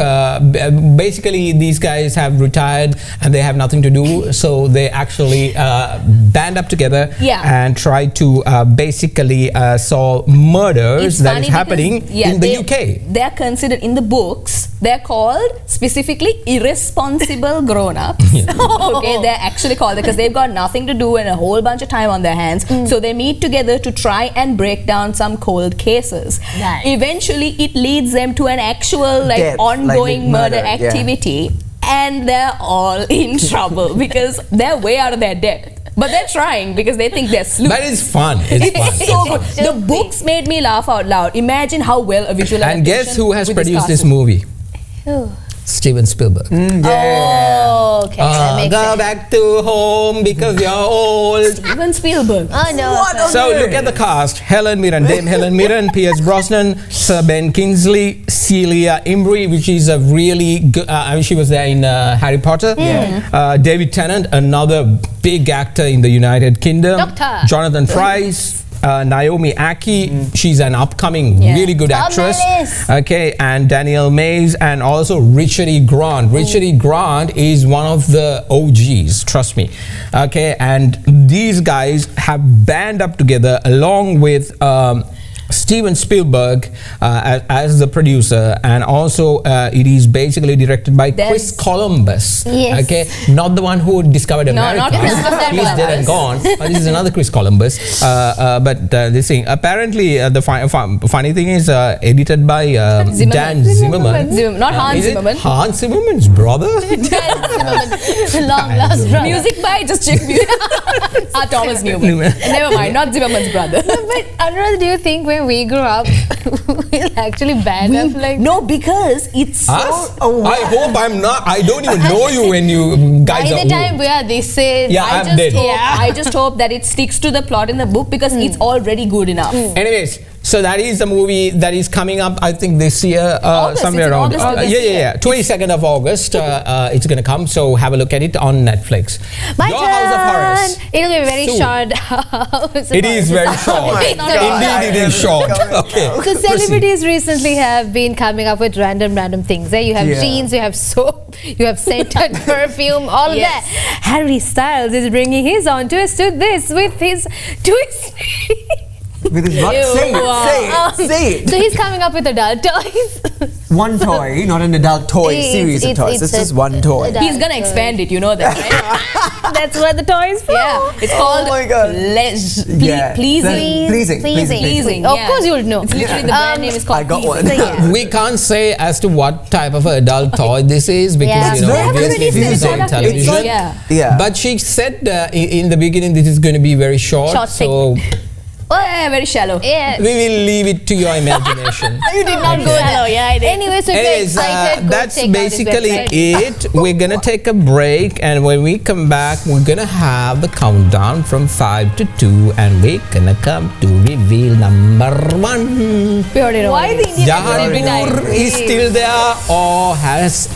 Basically, these guys have retired and they have nothing to do, so they actually band up together and try to basically solve murders that is happening in the UK. They are considered in the books. They're called specifically irresponsible grown-ups. Okay, they're actually called because they've got nothing to do and a whole bunch of time on their hands. So they meet together to try and break down some cold cases. Nice. Eventually, it leads them to an actual ongoing murder activity, and they're all in trouble because they're way out of their depth. But they're trying because they think they're sleuths. But it's fun. It's fun. So good. The books made me laugh out loud. Imagine how well a visual And guess who has produced this movie? Steven Spielberg. Oh, okay. That makes Go sense. back to home because you're old. Steven Spielberg. Oh no. So look at the cast: Helen Mirren, Dame Helen Mirren, Pierce Brosnan, Sir Ben Kingsley, Celia Imrie, which is a really good. She was there in Harry Potter. David Tennant, another big actor in the United Kingdom. Doctor. Jonathan Pryce. Naomi Aki, she's an upcoming really good actress. Okay, and Danielle Mays, and also Richard E. Grant. Richard E. Grant is one of the OGs, trust me. Okay, and these guys have band up together along with Steven Spielberg as the producer, and also it is basically directed by Chris Columbus. Yes. Okay, not the one who discovered America. not Chris Columbus. He's dead and gone. But this is another Chris Columbus. But this thing, apparently, the funny thing is edited by Dan Zimmerman. Not Hans Zimmerman. Hans Zimmerman's brother. Long lost brother. Music by just check music. Thomas Newman. Never mind, not Zimmerman's brother. But Anuradhie, do you think when we grow up, we'll actually band up like? No, because it's so. I hope I'm not. I don't even know you when you guys By are the time old. we are this age, I'm dead. I just hope that it sticks to the plot in the book because it's already good enough. Anyways, so that is the movie that is coming up, I think this year, somewhere around. 22nd of August, it's going to come. So have a look at it on Netflix. My Your turn. House of Horrors. It'll be a very Soon. short house. It is very short. Indeed, it is short. Okay. So celebrities recently have been coming up with random things. You have jeans, you have soap, you have scented perfume, all of that. Harry Styles is bringing his own twist to this with his twist. With his what? Say it. So he's coming up with adult toys. One toy, not an adult toy series of toys. It's just one toy. He's gonna expand it, you know that, right? That's what the toy is for. Yeah, it's called pleasing. Of course you'll know. It's literally the brand name is called. I got one. We can't say as to what type of an adult toy this is because obviously this is on television. But she said in the beginning this is going to be very short. Very shallow. Yes. We will leave it to your imagination. You did not go shallow. Yeah, I did. Anyway, so if you're Anyways, excited, go that's check out his basically website. it. We're gonna take a break, and when we come back, we're gonna have the countdown from 5 to 2, and we're gonna come to reveal number 1. We already know. Why the Indian Jahanpur is still there, or has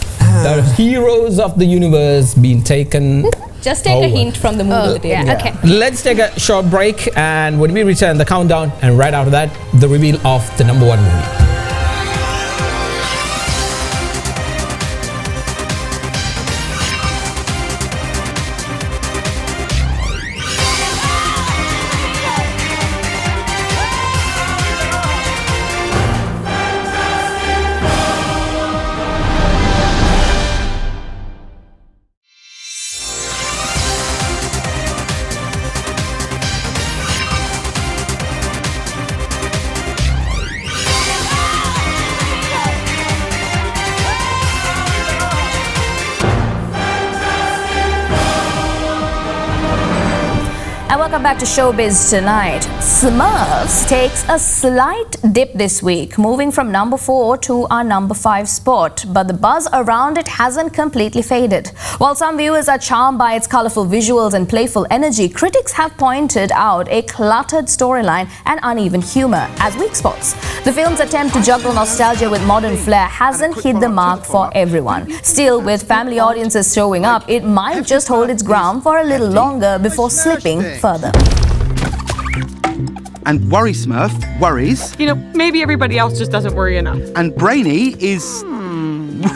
the heroes of the universe been taken? Just take a hint from the mood of the day. Yeah, okay. Let's take a short break, and when we return, the countdown, and right after that, the reveal of the number 1 movie. Welcome back to Showbiz tonight. Smurfs takes a slight dip this week, moving from number 4 to our number 5 spot. But the buzz around it hasn't completely faded. While some viewers are charmed by its colourful visuals and playful energy, critics have pointed out a cluttered storyline and uneven humour as weak spots. The film's attempt to juggle nostalgia with modern flair hasn't hit the mark for everyone. Still, with family audiences showing up, it might just hold its ground for a little longer before slipping further. And Worry Smurf worries. You know, maybe everybody else just doesn't worry enough. And Brainy is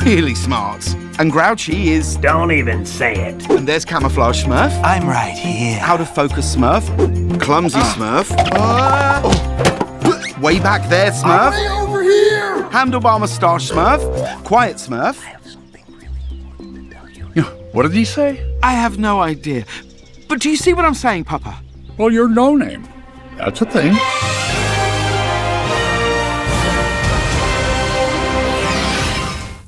really smart. And Grouchy is... Don't even say it. And there's Camouflage Smurf. I'm right here. Out of Focus Smurf. Clumsy Smurf. Way back there Smurf. Way over here. Handlebar Moustache Smurf. Quiet Smurf. I have something really important to tell you. What did he say? I have no idea. But do you see what I'm saying, Papa? Well, you're no name. That's a thing.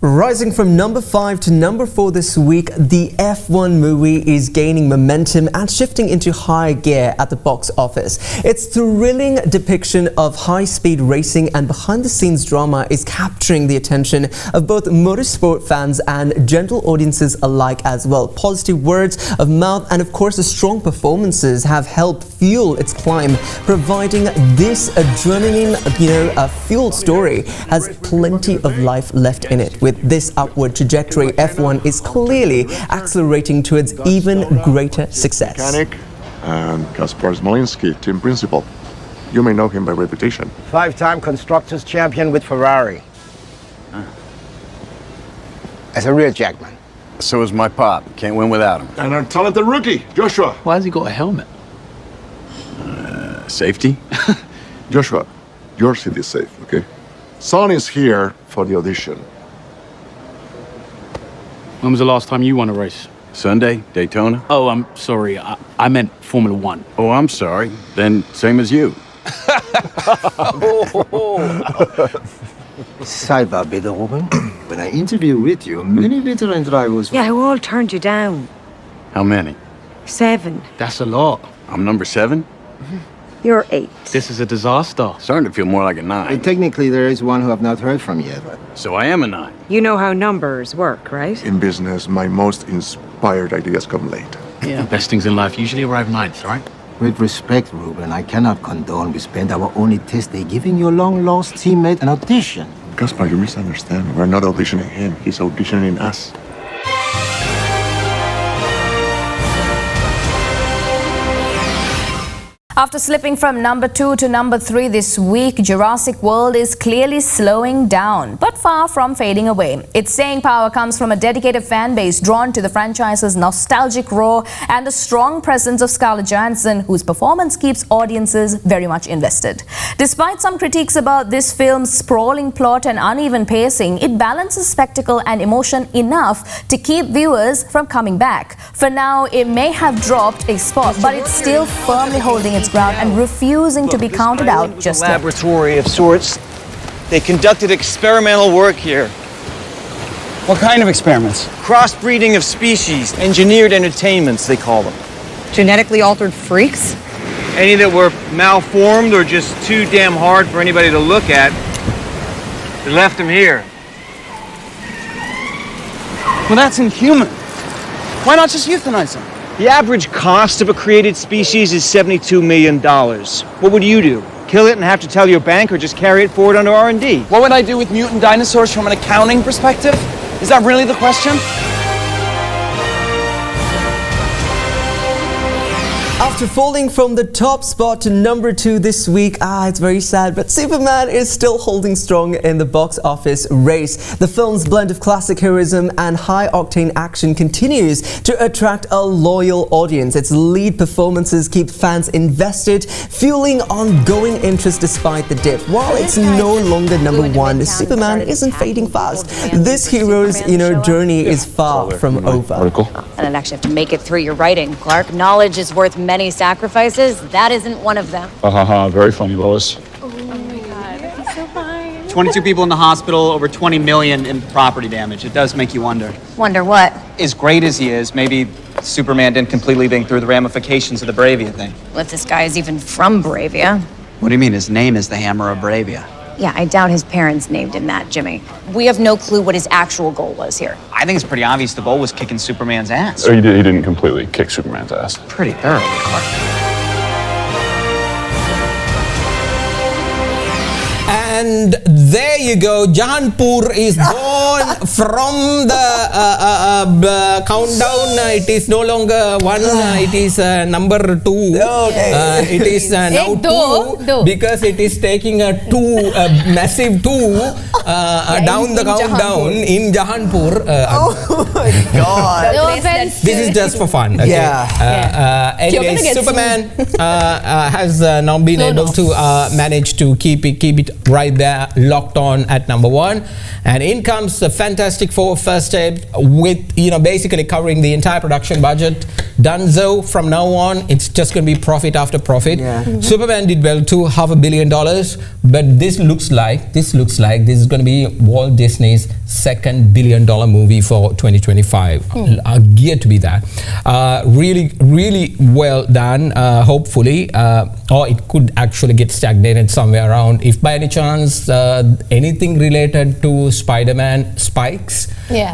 Rising from number 5 to number 4 this week, the F1 movie is gaining momentum and shifting into high gear at the box office. Its thrilling depiction of high-speed racing and behind-the-scenes drama is capturing the attention of both motorsport fans and general audiences alike as well. Positive words of mouth and, of course, the strong performances have helped fuel its climb, providing this adrenaline-fueled story has plenty of life left in it. With this upward trajectory, F1 is clearly accelerating towards even greater success. Mechanic and Kaspar Smolinski, team principal. You may know him by reputation. 5-time Constructors champion with Ferrari. As a real jackman. So is my pop. Can't win without him. And our talented rookie, Joshua. Why has he got a helmet? Safety? Joshua, your seat is safe, okay? Son is here for the audition. When was the last time you won a race? Sunday, Daytona. Oh, I'm sorry. I meant Formula One. Oh, I'm sorry. Then same as you. Sidebar, bitte, Ruben. When I interview with you, many veteran drivers... Yeah, who all turned you down. How many? 7. That's a lot. I'm number 7? You're 8. This is a disaster. Starting to feel more like a 9. Technically, there is one who I've not heard from yet. So I am a 9. You know how numbers work, right? In business, my most inspired ideas come late. Yeah, best things in life usually arrive 9th, right? With respect, Ruben, I cannot condone we spend our only test day giving your long-lost teammate an audition. Kaspar, you misunderstand. We're not auditioning him. He's auditioning us. After slipping from number 2 to number 3 this week, Jurassic World is clearly slowing down, but far from fading away. Its staying power comes from a dedicated fan base drawn to the franchise's nostalgic roar and the strong presence of Scarlett Johansson, whose performance keeps audiences very much invested. Despite some critiques about this film's sprawling plot and uneven pacing, it balances spectacle and emotion enough to keep viewers from coming back. For now, it may have dropped a spot, but it's still firmly holding its ground and refusing to be counted out just yet. Laboratory of sorts. They conducted experimental work here. What kind of experiments? Crossbreeding of species, engineered entertainments, they call them. Genetically altered freaks? Any that were malformed or just too damn hard for anybody to look at, they left them here. Well, that's inhuman. Why not just euthanize them? The average cost of a created species is $72 million. What would you do? Kill it and have to tell your bank, or just carry it forward under R&D? What would I do with mutant dinosaurs from an accounting perspective? Is that really the question? After falling from the top spot to number 2 this week, it's very sad, but Superman is still holding strong in the box office race. The film's blend of classic heroism and high-octane action continues to attract a loyal audience. Its lead performances keep fans invested, fueling ongoing interest despite the dip. While it's no longer number 1, Superman isn't fading fast. This hero's, journey is far from over. And I'd actually have to make it through your writing, Clark. Knowledge is worth many sacrifices. That isn't one of them. Very funny, Lois. Oh my God, he's so fine. 22 people in the hospital, over 20 million in property damage. It does make you wonder. Wonder what? As great as he is, maybe Superman didn't completely think through the ramifications of the Bravia thing. Well, if this guy is even from Bravia. What do you mean? His name is the Hammer of Bravia. Yeah, I doubt his parents named him that, Jimmy. We have no clue what his actual goal was here. I think it's pretty obvious the goal was kicking Superman's ass. He didn't completely kick Superman's ass. Pretty thoroughly, Clark. And there you go, Jahanpur is gone from the countdown. It is no longer 1, it is number 2. Okay. It is now 2 because it is taking a massive 2 down the countdown in Jahanpur. Oh my God. No offense. This is just for fun. Okay? Yeah. Anyway, Superman has now been able to manage to keep it right there, locked on at number 1, and in comes the Fantastic Four first step with basically covering the entire production budget. Dunzo, from now on it's just going to be profit after profit. Superman did well too, $500 million, but this looks like this is going to be Walt Disney's second $1 billion movie for 2025. Geared to be that. Really well done. Hopefully, or it could actually get stagnated somewhere around. If by any chance anything related to Spider-Man spikes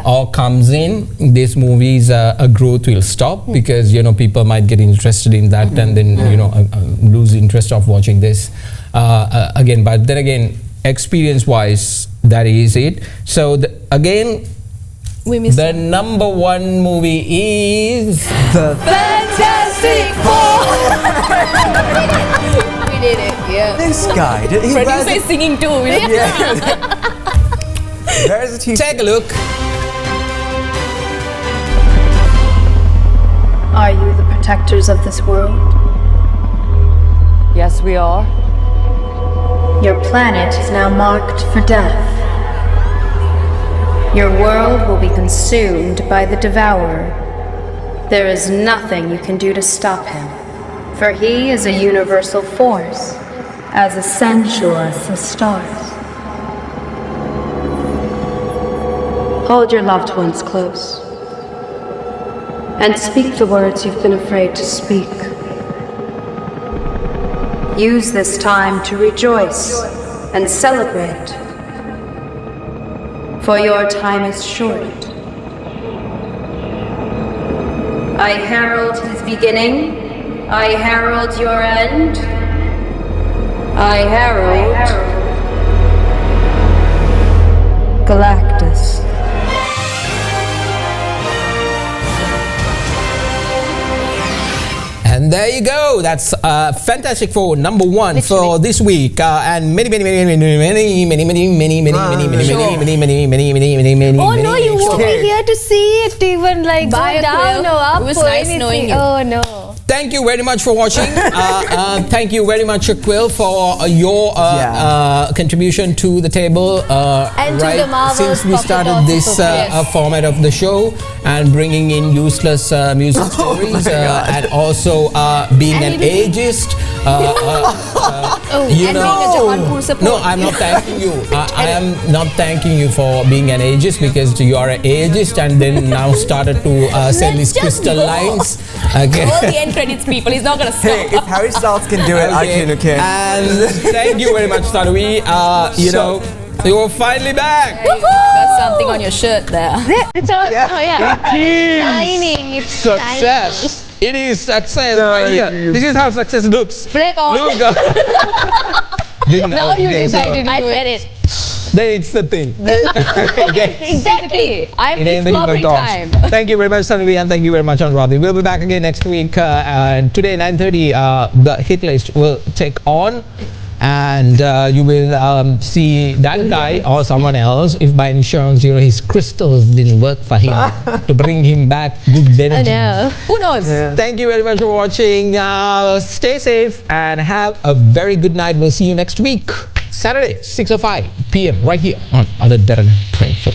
or comes in, this movie's growth will stop because people might get interested in that and then lose interest of watching this again. But then again, experience-wise, that is it. So again, the number 1 movie is The Fantastic Four. We did it. Yeah. This guy. Producer is singing too. There's a t-shirt. Take a look. Are you the protectors of this world? Yes, we are. Your planet is now marked for death. Your world will be consumed by the Devourer. There is nothing you can do to stop him, for he is a universal force, as essential as the stars. Hold your loved ones close, and speak the words you've been afraid to speak. Use this time to rejoice and celebrate, for your time is short. I herald his beginning, I herald your end, I herald Galactus. And there you go. That's Fantastic Four number 1 for this week, and many. Oh no, you won't be here to see it even like go down or up. It was or nice anything. knowing you. Oh no. Thank you very much for watching. Thank you very much, Aquil, for your contribution to the table. And to the Marvel since we started this format of the show, and bringing in useless music stories, and also being an ageist. No, I'm not thanking you. I am not thanking you for being an ageist, because you are an ageist and then now started to sell these crystal lines. Okay. All the credits people. He's not gonna stop. Hey, if Harry Styles can do it, I can, okay? And thank you very much, Sanuvi. You are finally back. Got something on your shirt there. It's all, oh yeah. Shining. It's Success. It is success right here. This is how success looks. Flick on. Look. Now you decided I said it. Then it's the thing. Exactly. I'm flopping time. Thank you very much, Sanuvi, and thank you very much, Anuradhie. We'll be back again next week. And today, 9:30, the hit list will take on. And you will see that guy or someone else if by any chance his crystals didn't work for him to bring him back good energy. I know. Who knows? Yeah. Thank you very much for watching. Stay safe and have a very good night. We'll see you next week, Saturday, 6:05 p.m. right here on Derana 24.